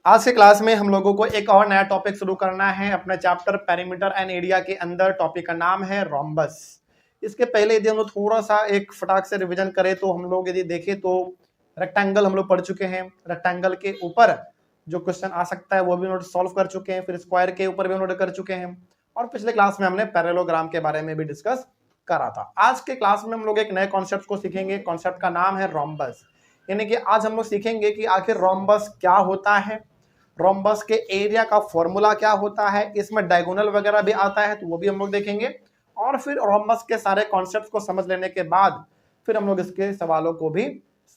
आज के क्लास में हम लोगों को एक और नया टॉपिक शुरू करना है अपना चैप्टर पेरीमीटर एंड एरिया के अंदर। टॉपिक का नाम है रोम्बस। इसके पहले यदि हम लोग थोड़ा सा एक फटाक से रिवीजन करें तो हम लोग यदि देखें तो रेक्टेंगल हम लोग पढ़ चुके हैं। रेक्टेंगल के ऊपर जो क्वेश्चन आ सकता है वो भी नोट सॉल्व कर चुके हैं। फिर स्क्वायर के ऊपर भी नोट कर चुके हैं और पिछले क्लास में हमने पैरेललोग्राम के बारे में भी डिस्कस करा था। आज के क्लास में हम लोग एक नए कॉन्सेप्ट को सीखेंगे। कॉन्सेप्ट का नाम है रोम्बस। यानी कि आज हम लोग सीखेंगे कि आखिर रोम्बस क्या होता है, रोम्बस के एरिया का फॉर्मूला क्या होता है, इसमें डायगोनल वगैरह भी आता है तो वो भी हम लोग देखेंगे। और फिर रोम्बस के सारे कॉन्सेप्ट्स को समझ लेने के बाद फिर हम लोग इसके सवालों को भी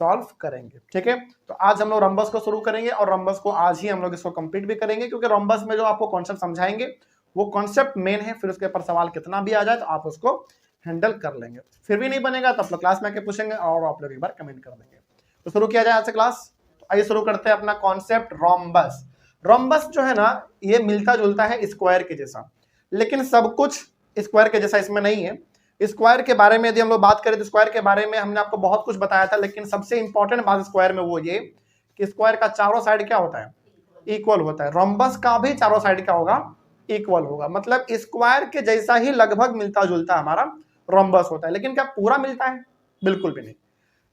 सॉल्व करेंगे। ठीक है, तो आज हम लोग रोम्बस को शुरू करेंगे और रोम्बस को आज ही हम लोग इसको कंप्लीट भी करेंगे, क्योंकि रोम्बस में जो आपको कॉन्सेप्ट समझाएंगे वो कॉन्सेप्ट मेन है। फिर उसके ऊपर सवाल कितना भी आ जाए तो आप उसको हैंडल कर लेंगे। फिर भी नहीं बनेगा तो आप लोग क्लास में आके पूछेंगे और आप लोग एक बार कमेंट कर देंगे। तो शुरू किया जाए आज से क्लास। तो आइए शुरू करते हैं अपना कॉन्सेप्ट रोम्बस। रोम्बस जो है ना, ये मिलता जुलता है स्क्वायर के जैसा, लेकिन सब कुछ स्क्वायर के जैसा इसमें नहीं है। स्क्वायर के बारे में यदि हम लोग बात करें तो स्क्वायर के बारे में हमने आपको बहुत कुछ बताया था, लेकिन सबसे इंपॉर्टेंट बात स्क्वायर में वो ये कि स्क्वायर का चारों साइड क्या होता है, इक्वल होता है। रोम्बस का भी चारों साइड क्या होगा, इक्वल होगा। मतलब स्क्वायर के जैसा ही लगभग मिलता जुलता हमारा रोम्बस होता है, लेकिन क्या पूरा मिलता है, बिल्कुल भी नहीं।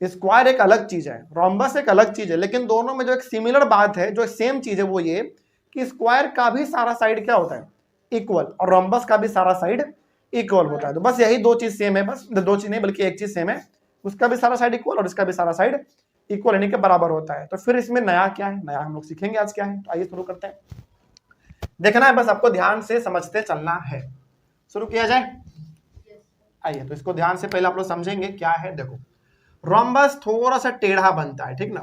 स्क्वायर एक अलग चीज है, रोम्बस एक अलग चीज है, लेकिन दोनों में जो एक सिमिलर बात है, जो सेम चीज है, वो ये कि स्क्वायर का भी सारा साइड क्या होता है, इक्वल, और रोम्बस का भी सारा साइड इक्वल होता है। तो बस यही दो चीज सेम है, बस दो चीज नहीं बल्कि एक चीज सेम है। उसका भी सारा साइड इक्वल और इसका भी सारा साइड इक्वल यानी कि बराबर होता है। तो फिर इसमें नया क्या है, नया हम लोग सीखेंगे आज क्या है। तो आइए शुरू करते हैं। देखना है बस, आपको ध्यान से समझते चलना है। शुरू किया जाए। आइए, तो इसको ध्यान से पहले आप लोग समझेंगे क्या है। देखो, रोम्बस थोड़ा सा टेढ़ा बनता है, ठीक ना।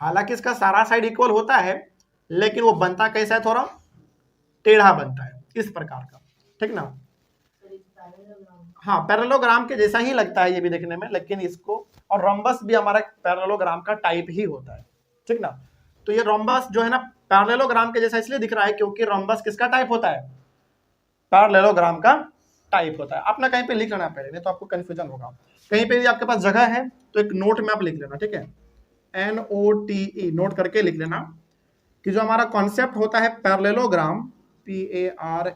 हालांकि इसका सारा साइड इक्वल होता है, लेकिन वो बनता कैसा है, थोड़ा टेढ़ा बनता है, इस प्रकार का, ठीक ना। हाँ, पैरेललोग्राम के जैसा ही लगता है ये भी देखने में, लेकिन इसको, और रोम्बस भी हमारा पैरेललोग्राम का टाइप ही होता है, ठीक ना। तो ये रोम्बस जो है ना पैरेललोग्राम के जैसा इसलिए दिख रहा है क्योंकि रोम्बस किसका टाइप होता है, पैरेललोग्राम का टाइप होता है। अपना कहीं पे लिख लेना पहले, नहीं तो आपको कंफ्यूजन होगा। कहीं पे भी आपके पास जगह है तो एक नोट में आप लिख लेना, ठीक है, NOTE नोट करके लिख लेना कि जो हमारा कॉन्सेप्ट होता है पैरेललोग्राम, PARALLELOGRAM,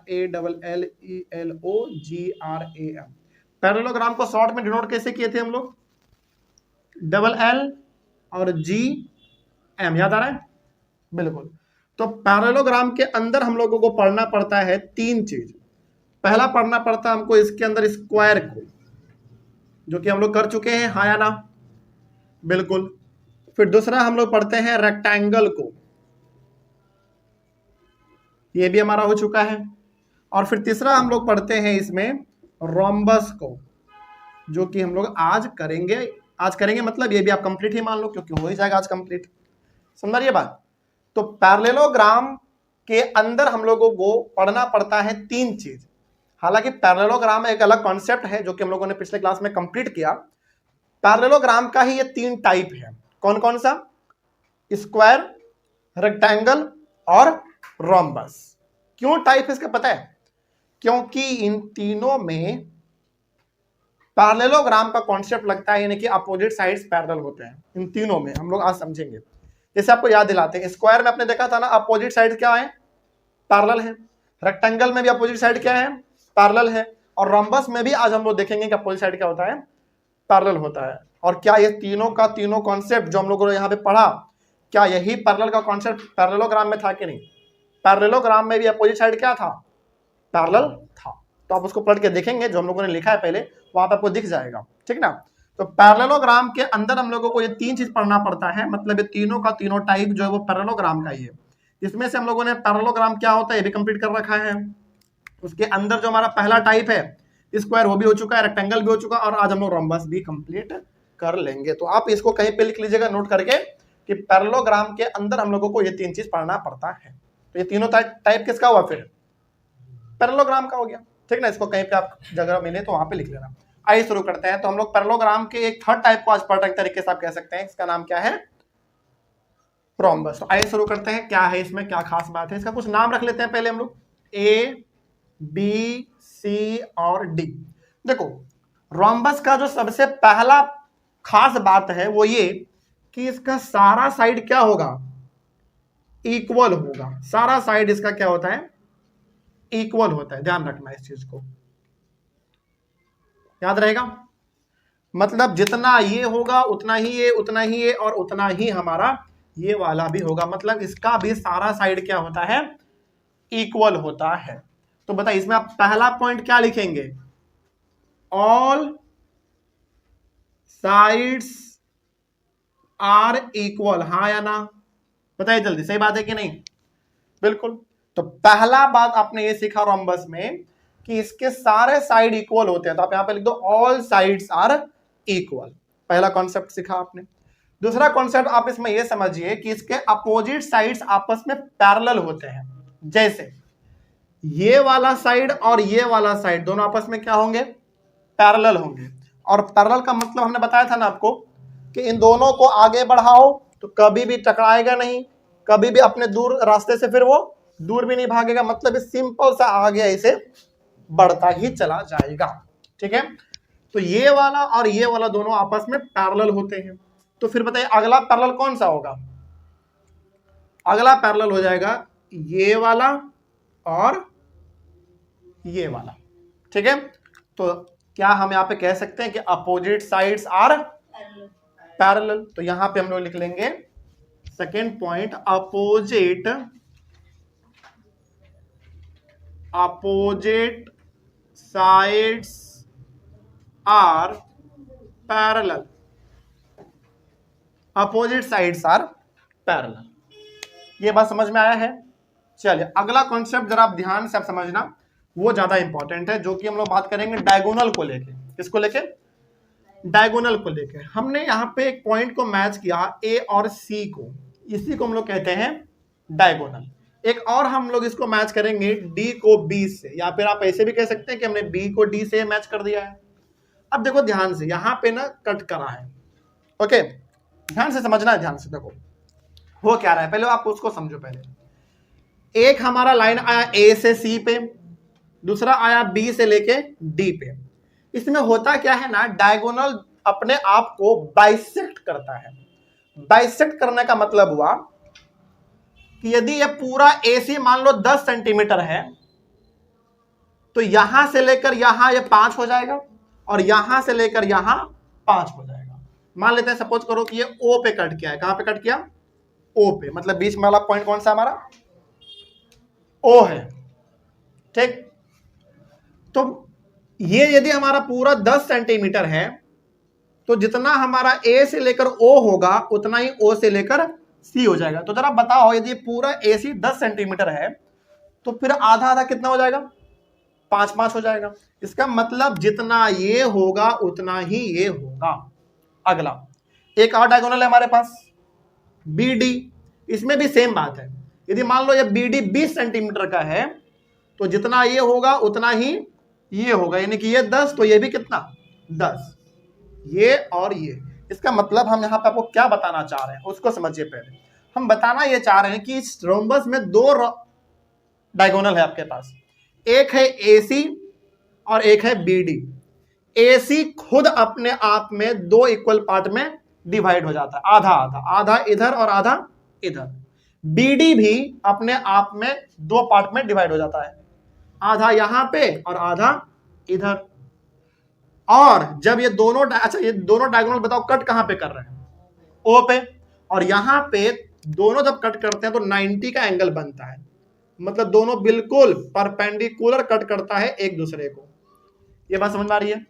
पैरेललोग्राम को शॉर्ट में डिनोट कैसे किए थे हम लोग, LL और GM, याद आ रहा है, बिल्कुल। तो पैरेललोग्राम के अंदर हम लोगों को पढ़ना पड़ता है तीन चीज। पहला पढ़ना पड़ता है हमको इसके अंदर स्क्वायर को, जो कि हम लोग कर चुके हैं, हाँ या ना, बिल्कुल। फिर दूसरा हम लोग पढ़ते हैं रेक्टेंगल को, ये भी हमारा हो चुका है। और फिर तीसरा हम लोग पढ़ते हैं इसमें रोम्बस को, जो कि हम लोग आज करेंगे मतलब ये भी आप कंप्लीट ही मान लो, क्योंकि हो ही जाएगा आज कंप्लीट। समझ रही है बात। तो पैरेललोग्राम के अंदर हम लोगों को पढ़ना पड़ता है तीन चीज। हालांकि पैरेललोग्राम एक अलग कॉन्सेप्ट है जो कि हम लोगों ने पिछले क्लास में कंप्लीट किया। पैरेललोग्राम का ही ये तीन टाइप है। कौन कौन सा, स्क्वायर, रेक्टेंगल और रोम्बस। क्यों टाइप इसका पता है, क्योंकि इन तीनों में पैरेललोग्राम का कॉन्सेप्ट लगता है, यानी कि अपोजिट साइड्स पैरेलल होते हैं। इन तीनों में हम लोग आज समझेंगे। जैसे आपको याद दिलाते हैं, स्क्वायर में आपने देखा था ना, अपोजिट साइड क्या है, पैरेलल है। रेक्टेंगल में भी अपोजिट साइड क्या है, पैरेलल है। और रोम्बस में भी आज हम लोग देखेंगे कि अपोजिट साइड क्या होता है, पैरेलल होता है। और क्या ये तीनों का तीनों कॉन्सेप्ट जो हम लोगों ने यहाँ पे पढ़ा, क्या यही पैरेलल का कॉन्सेप्ट पैरेललोग्राम में था कि नहीं। पैरेललोग्राम में भी अपोजिट साइड क्या था, पैरेलल था। तो आप उसको पढ़ के देखेंगे, जो हम लोगों ने लिखा है पहले वहां पे आपको दिख जाएगा, ठीक ना। तो पैरेललोग्राम के अंदर हम लोगों को ये तीन चीज पढ़ना पड़ता है। मतलब ये तीनों का तीनों टाइप जो है वो पैरेललोग्राम का ही है। इसमें से हम लोगों ने पैरेललोग्राम क्या होता है ये भी कंप्लीट कर रखा है। उसके अंदर जो हमारा पहला टाइप है स्क्वायर, वो भी हो चुका है, रेक्टेंगल भी हो चुका है, और आज हम लोग रोम्बस भी कंप्लीट कर लेंगे। तो आप इसको कहीं पे लिख लीजिएगा नोट करके कि पैरेललोग्राम के अंदर हम लोगों को ये तीन चीज पढ़ना पड़ता है। तो ये तीनों टाइप किसका हुआ, फिर पैरेललोग्राम का हो गया, ठीक ना। इसको कहीं पे आप जगह मिले तो वहां पे लिख लेना। आइए शुरू करते हैं। तो हम लोग पैरेललोग्राम के एक थर्ड टाइप को आज पढ़ रहे तरीके से आप कह सकते हैं, इसका नाम क्या है, रोम्बस। तो आइए शुरू करते हैं, क्या है इसमें, क्या खास बात है। इसका कुछ नाम रख लेते हैं पहले हम लोग, A, B, C और D। देखो, रोम्बस का जो सबसे पहला खास बात है वो ये कि इसका सारा साइड क्या होगा, इक्वल होगा, सारा साइड इसका क्या होता है, इक्वल होता है। ध्यान रखना इस चीज को, याद रहेगा। मतलब जितना ये होगा उतना ही ये, उतना ही ये, और उतना ही हमारा ये वाला भी होगा। मतलब इसका भी सारा साइड क्या होता है, इक्वल होता है। तो बताइए इसमें आप पहला पॉइंट क्या लिखेंगे, ऑल साइड्स आर इक्वल, हाँ या ना, बताइए जल्दी, सही बात है कि नहीं, बिल्कुल। तो पहला बात आपने ये सीखा रोम्बस में कि इसके सारे साइड इक्वल होते हैं, तो आप यहां पे लिख दो ऑल साइड्स आर इक्वल, पहला कॉन्सेप्ट सीखा आपने। दूसरा कॉन्सेप्ट आप इसमें यह समझिए कि इसके अपोजिट साइड्स आपस में पैरेलल होते हैं। जैसे ये वाला साइड और ये वाला साइड दोनों आपस में क्या होंगे, पैरेलल होंगे। और पैरेलल का मतलब हमने बताया था ना आपको कि इन दोनों को आगे बढ़ाओ तो कभी भी टकराएगा नहीं, कभी भी अपने दूर रास्ते से फिर वो दूर भी नहीं भागेगा। मतलब सिंपल सा आगे ऐसे बढ़ता ही चला जाएगा, ठीक है। तो ये वाला और ये वाला दोनों आपस में पैरेलल होते हैं। तो फिर बताइए अगला पैरेलल कौन सा होगा, अगला पैरेलल हो जाएगा ये वाला और ये वाला, ठीक है। तो क्या हम यहां पे कह सकते हैं कि अपोजिट साइड्स आर पैरेलल। तो यहां पे हम लोग लिख लेंगे second point, opposite sides are parallel, opposite sides are parallel. ये बात समझ में आया है। चलिए अगला कॉन्सेप्ट जरा आप ध्यान से आप समझना, वो ज्यादा इंपॉर्टेंट है, जो कि हम लोग बात करेंगे डायगोनल को लेके। किसको लेके, डायगोनल को लेके। हमने यहाँ पे एक पॉइंट को मैच किया ए और सी को, इसी को हम लोग कहते हैं डायगोनल। एक और हम लोग इसको मैच करेंगे डी को बी से, या फिर आप ऐसे भी कह सकते हैं कि हमने बी को डी से मैच कर दिया है। अब देखो ध्यान से, यहां पे ना कट करा है, ओके, ध्यान से समझना है, ध्यान से देखो वो क्या रहा है, पहले आप उसको समझो। पहले एक हमारा लाइन आया ए से सी पे, दूसरा आया बी से लेके डी पे। इसमें होता क्या है ना, डायगोनल अपने आप को बाइसेक्ट करता है। बाइसेक्ट करने का मतलब हुआ कि यदि ये पूरा एसी मान लो 10 सेंटीमीटर है, तो यहां से लेकर यहां ये 5 हो जाएगा, और यहां से लेकर यहां 5 हो जाएगा। मान लेते हैं सपोज करो कि ये ओ पे कट किया है, कहां पे कट किया, ओ पे, मतलब बीच में वाला पॉइंट कौन सा हमारा, ओ है, ठीक। तो ये यदि हमारा पूरा 10 सेंटीमीटर है, तो जितना हमारा ए से लेकर ओ होगा उतना ही ओ से लेकर सी हो जाएगा। तो जरा बताओ यदि पूरा ए सी 10 सेंटीमीटर है, तो फिर आधा आधा कितना हो जाएगा, 5-5 हो जाएगा। इसका मतलब जितना ये होगा उतना ही ये होगा। अगला एक और डायगोनल है हमारे पास बी डी, इसमें भी सेम बात है। यदि मान लो ये बी डी 20 सेंटीमीटर का है, तो जितना ये होगा उतना ही ये होगा, यानी कि ये 10 तो ये भी कितना 10, ये और ये। इसका मतलब हम यहाँ पे आपको क्या बताना चाह रहे हैं उसको समझिए। पहले हम बताना ये चाह रहे हैं कि इस रोम्बस में दो डायगोनल है आपके पास, एक है AC और एक है BD। AC खुद अपने आप में दो इक्वल पार्ट में डिवाइड हो जाता है, आधा आधा, आधा इधर और आधा इधर। BD भी अपने आप में दो पार्ट में डिवाइड हो जाता है, आधा यहां पे और आधा इधर। और जब ये दोनों अच्छा ये दोनों डायगोनल बताओ कट कहां पे कर रहे हैं, ओ पे, और यहां पे दोनों जब कट करते हैं तो 90 का एंगल बनता है, मतलब दोनों बिल्कुल परपेंडिकुलर कट करता है एक दूसरे को। ये बात समझ में आ रही है।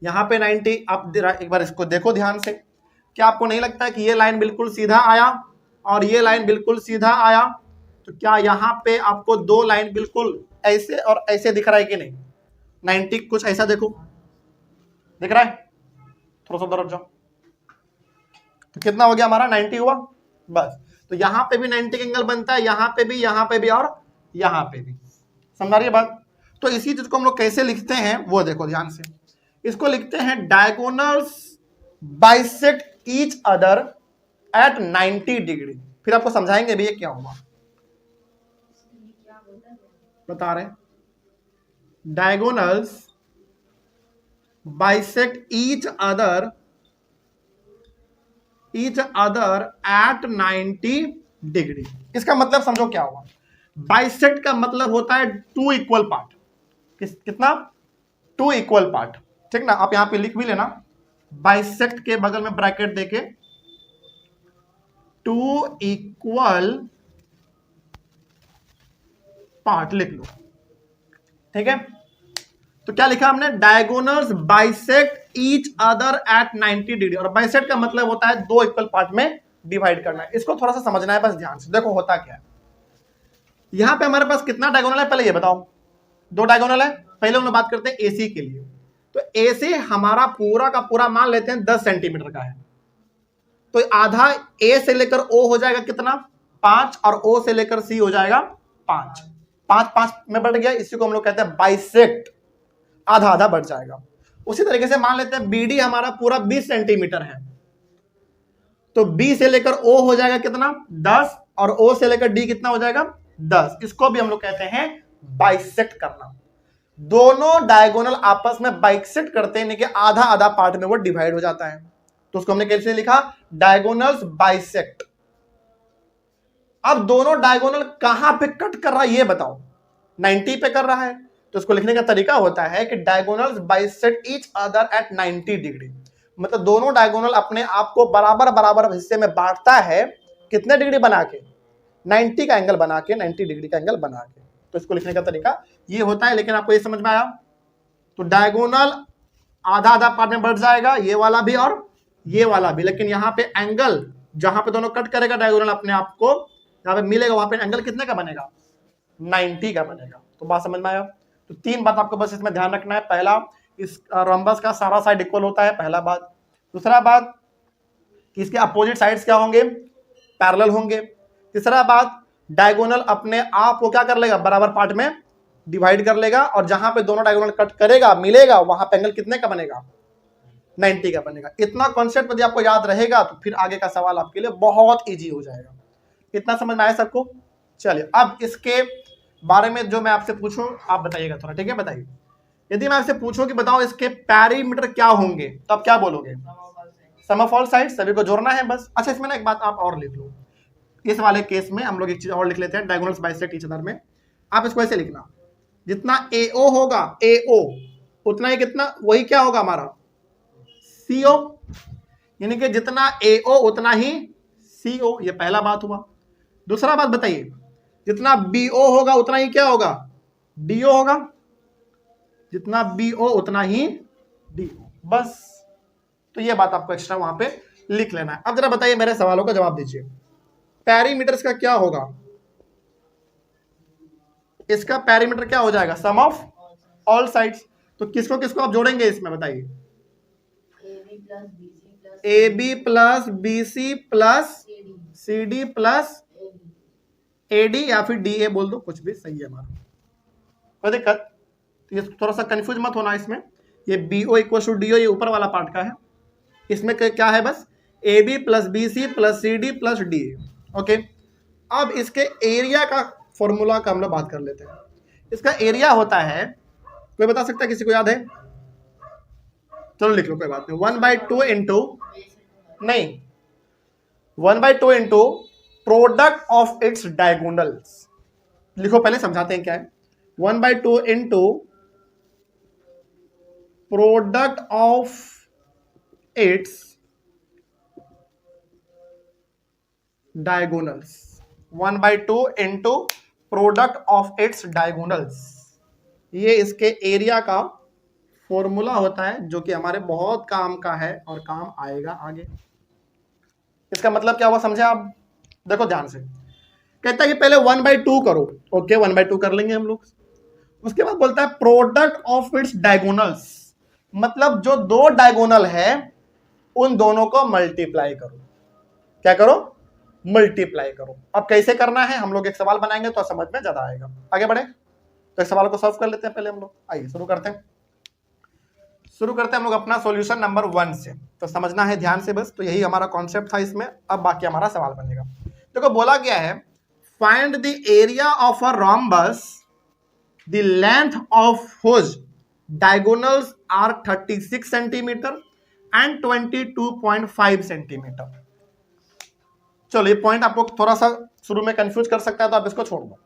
यहां पे 90, आप एक बार इसको देखो ध्यान से, क्या आपको नहीं लगता है कि ये लाइन बिल्कुल सीधा आया और ये लाइन बिल्कुल सीधा आया, तो क्या यहां पे आपको दो लाइन बिल्कुल ऐसे और ऐसे दिख रहा है कि नहीं, 90 कुछ ऐसा देखो दिख रहा है, थोड़ा सा तरफ जाओ, तो कितना हो गया हमारा 90 हुआ बस। तो यहां पे भी 90 का एंगल बनता है, यहां पे भी और यहां पे भी, समझ रही है बात। तो इसी चीज को हम लोग कैसे लिखते हैं वो देखो ध्यान से, इसको लिखते हैं diagonals bisect each other at 90 degree. फिर आपको समझाएंगे भी ये क्या हुआ, बता रहे हैं। Diagonals bisect each other at 90 degree. इसका मतलब समझो क्या हुआ, बाइसेक्ट का मतलब होता है टू इक्वल पार्ट। कितना? टू इक्वल पार्ट, ठीक ना। आप यहां पे लिख भी लेना, बाइसेक्ट के बगल में ब्रैकेट देके टू इक्वल पार्ट लिख लो, ठीक है। तो क्या लिखा हमने, diagonals bisect each other at 90 degree. और बाइसेक्ट का मतलब होता है दो इक्वल पार्ट में डिवाइड करना है। इसको थोड़ा सा समझना है बस ध्यान से। देखो होता क्या है, यहां पे हमारे पास कितना डायगोनल है पहले ये बताओ। दो डायगोनल है। पहले हम लोग बात करते हैं एसी के लिए। तो एसी हमारा पूरा का पूरा मान लेते हैं 10 सेंटीमीटर का है, तो आधा ए से लेकर ओ हो जाएगा कितना, 5, और ओ से लेकर सी हो जाएगा 5। 5 5 में बढ़ गया, इसी को हम लोग कहते हैं बाइसेक्ट, आधा आधा बढ़ जाएगा। उसी तरीके से मान लेते हैं बीडी हमारा पूरा 20 सेंटीमीटर है, तो बी से लेकर ओ हो जाएगा कितना, 10, और ओ से लेकर डी कितना हो जाएगा, 10। इसको भी हम लोग कहते हैं बाइसेक्ट करना। दोनों डायगोनल आपस में बाइसेक्ट करते हैं कि आधा आधा पार्ट में वो डिवाइड हो जाता है, तो उसको हमने कैसे लिखा, डायगोनल्स बाइसेक्ट। अब दोनों डायगोनल कहां पे कट कर रहा है ये बताओ, 90 पे कर रहा है, तो इसको लिखने का तरीका होता है कि diagonals bisect each other at 90 degree. मतलब दोनों डायगोनल अपने आप को बराबर बराबर हिस्से में बांटता है, कितने डिग्री बना के, 90 का एंगल बना के, 90 डिग्री का एंगल बना के। तो इसको लिखने का तरीका ये होता है। लेकिन आपको ये समझ में आया, तो डायगोनल आधा आधा पार्ट में बढ़ जाएगा, ये वाला भी और ये वाला भी। लेकिन यहाँ पे एंगल जहां पे दोनों कट करेगा डायगोनल अपने आप को, जहां पे मिलेगा वहां पे एंगल कितने का बनेगा, 90 का बनेगा। तो बात समझ में आया। तो तीन बात आपको बस इसमें ध्यान रखना है। पहला, इस रोम्बस का सारा साइड इक्वल होता है, पहला बात। दूसरा बात, इसके अपोजिट साइड्स क्या होंगे, पैरेलल होंगे। तीसरा बात, डायगोनल अपने आप को क्या कर लेगा, बराबर पार्ट में डिवाइड कर लेगा, और जहां पे दोनों डायगोनल कट करेगा मिलेगा वहां पे एंगल कितने का बनेगा, 90 का बनेगा। इतना कॉन्सेप्ट यदि आपको याद रहेगा तो फिर आगे का सवाल आपके लिए बहुत इजी हो जाएगा। इतना समझ में आया सबको। चलिए अब इसके बारे में जो मैं आपसे पूछूं आप बताइएगा थोड़ा, ठीक है। बताइए, यदि मैं आपसे पूछूं कि बताओ इसके पैरीमीटर क्या होंगे, तो आप क्या बोलोगे, सम ऑफ ऑल साइड्स, सभी को जोड़ना है बस। अच्छा इसमें ना एक बात आप और लिख लो, इस वाले केस में हम लोग एक चीज और लिख लेते हैं, डायगोनल्स बाइसेक्ट ईच अदर में। आप इसको ऐसे लिखना, जितना AO होगा, AO उतना ही कितना, वही क्या होगा हमारा CO, यानी कि जितना AO उतना ही CO। ये पहला बात हुआ। दूसरा बात बताइए, जितना BO होगा उतना ही क्या होगा, DO होगा, जितना BO उतना ही DO। बस, तो ये बात आपको एक्स्ट्रा वहां पे लिख लेना है। अब जरा बताइए, मेरे सवालों का जवाब दीजिए, पैरीमीटर्स का क्या होगा, इसका पैरीमीटर क्या हो जाएगा, सम ऑफ ऑल साइड्स। तो किसको किसको आप जोड़ेंगे इसमें बताइए, AB plus BC plus CD plus AD, या फिर DA बोल दो, कुछ भी सही है हमारा, कोई दिक्कत। तो ये थोड़ा सा कंफ्यूज मत होना इसमें, ये BO इक्वल टू DO ये ऊपर वाला पार्ट का है, इसमें क्या है बस AB plus BC plus CD plus DA। Okay, अब इसके एरिया का फॉर्मूला का हम लोग बात कर लेते हैं। इसका एरिया होता है, कोई बता सकता है, किसी को याद है, चलो लिख लो, कोई बात नहीं, 1/2 इंटू, नहीं 1/2 into product of its diagonals. लिखो पहले, समझाते हैं क्या है। 1/2 into product of its diagonals, 1/2 into product of its diagonals. ये इसके एरिया का फॉर्मूला होता है, जो कि हमारे बहुत काम का है और काम आएगा आगे। इसका मतलब क्या हुआ समझे आप, देखो ध्यान से। कहता है कि पहले 1/2 करो, ओके 1/2 कर लेंगे हम लोग। उसके बाद बोलता है प्रोडक्ट ऑफ इट्स डायगोनल्स, मतलब जो दो डायगोनल है उन दोनों को मल्टीप्लाई करो। क्या करो, मल्टीप्लाई करो। अब कैसे करना है, हम लोग एक सवाल बनाएंगे तो समझ में ज्यादा आएगा। आगे बढ़े, तो इस सवाल को सॉल्व कर लेते हैं पहले हम लोग। आइए शुरू करते हैं हम लोग अपना सॉल्यूशन नंबर 1 से। तो समझना है ध्यान से बस, तो यही हमारा कॉन्सेप्ट था इसमें। अब बाकी हमारा सवाल बनेगा। देखो बोला गया है, find the area of a rhombus the length of whose diagonals are 36 centimetre and 22.5 centimetre. चलो ये पॉइंट आपको थोड़ा सा शुरू में कंफ्यूज कर सकता है, तो आप इसको छोड़ दो।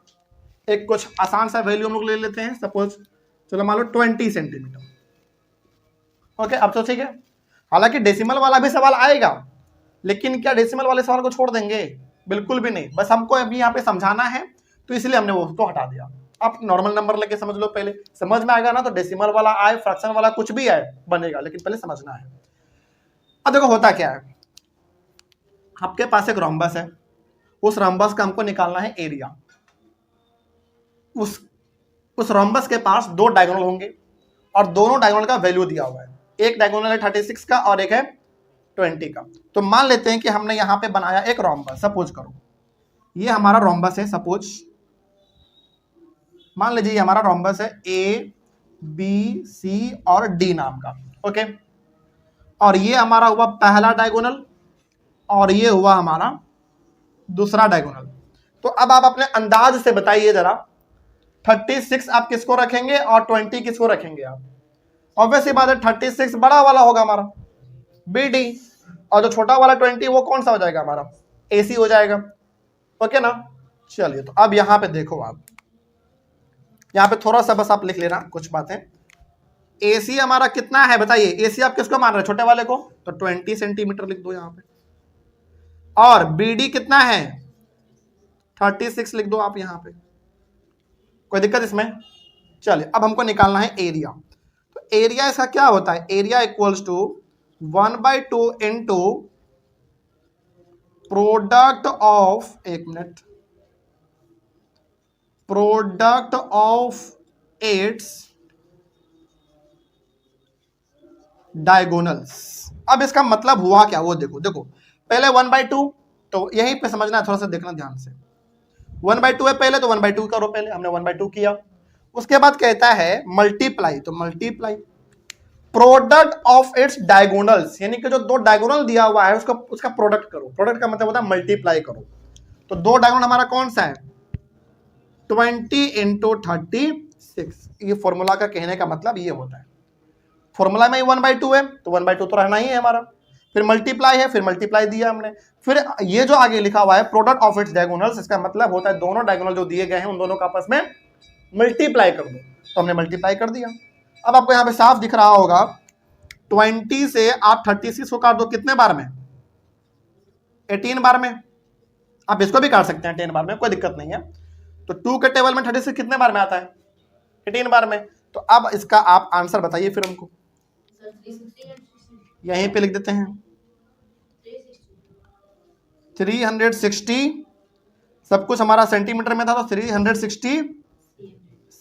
एक कुछ आसान सा वैल्यू हम लोग ले लेते हैं, सपोज चलो मान लो 20 सेंटीमीटर। ओके, अब तो ठीक है। हालांकि डेसिमल वाला भी सवाल आएगा, लेकिन क्या डेसिमल वाले सवाल को छोड़ देंगे? बिल्कुल भी नहीं। बस हमको अभी यहाँ पे समझाना है, तो इसलिए हमने वो उसको हटा दिया। आप नॉर्मल नंबर लेके समझ लो, पहले समझ में आएगा ना, तो डेसिमल वाला आए, फ्रैक्शन वाला कुछ भी आए बनेगा, लेकिन पहले समझना है। अब देखो होता क्या है, आपके पास एक रोम्बस है, उस रोम्बस का हमको निकालना है एरिया। उस रोम्बस के पास दो डायगोनल होंगे और दोनों डायगोनल का वैल्यू दिया हुआ है। एक डायगोनल है 36 का और एक है 20 का। तो मान लेते हैं कि हमने यहां पे बनाया एक रोम्बस, सपोज करो ये हमारा रोम्बस है, सपोज मान लीजिए हमारा रोम्बस है ए बी सी और डी नाम का। ओके, और ये हमारा हुआ पहला डायगोनल और ये हुआ हमारा दूसरा डायगोनल। तो अब आप अपने अंदाज से बताइए जरा, 36 आप किसको रखेंगे और 20 किसको रखेंगे? आप ऑब्वियस बात है 36 बड़ा वाला होगा हमारा बी डी, और जो छोटा वाला 20 वो कौन सा हो जाएगा? हमारा ए सी हो जाएगा। ओके ना, चलिए तो अब यहां पे देखो, आप यहां पे थोड़ा सा बस आप लिख लेना कुछ बातें। ए सी हमारा कितना है बताइए? ए सी आप किसको मान रहे हैं? छोटे वाले को, तो 20 सेंटीमीटर लिख दो यहां पे। और बी डी कितना है? 36 लिख दो आप यहां पे। कोई दिक्कत इसमें? चलिए अब हमको निकालना है एरिया। तो एरिया इसका क्या होता है? Area equals to 1/2 into product of, एक minute, product of its diagonals. अब इसका मतलब हुआ क्या वो देखो पहले 1/2, तो यहीं पे समझना है, थोड़ा सा देखना ध्यान से। 1/2 है पहले, तो 1/2 करो पहले, हमने 1/2 किया। उसके बाद कहता है मल्टीप्लाई, तो multiply product of its diagonals, यानी कि जो दो डायगोनल दिया हुआ है उसका प्रोडक्ट करो। प्रोडक्ट का मतलब होता है मल्टीप्लाई करो। तो दो डायगोनल हमारा कौन सा है? 20 इंटू 36। ये फॉर्मूला का कहने का मतलब ये होता है, फॉर्मूला में 1/2 है तो 1/2 तो रहना ही है हमारा, फिर मल्टीप्लाई है, फिर मल्टीप्लाई दिया हमने, फिर ये जो आगे लिखा हुआ है प्रोडक्ट ऑफ इट्स डायगोनल्स, इसका मतलब होता है दोनों डायगोनल जो दिए गए हैं उन दोनों का आपस में मल्टीप्लाई कर दो। तो हमने मल्टीप्लाई कर दिया। अब आपको यहाँ पे साफ दिख रहा होगा 20 से आप 36 को काट दो कितने बार में? 18 बार में। आप इसको भी काट सकते हैं 10 बार में, कोई दिक्कत नहीं है। तो 2 के टेबल में 36 कितने बार में आता है? 18 बार में। तो अब इसका आप आंसर बताइए फिर हमको, यहीं पे लिख देते हैं 360। सब कुछ हमारा सेंटीमीटर में था, तो 360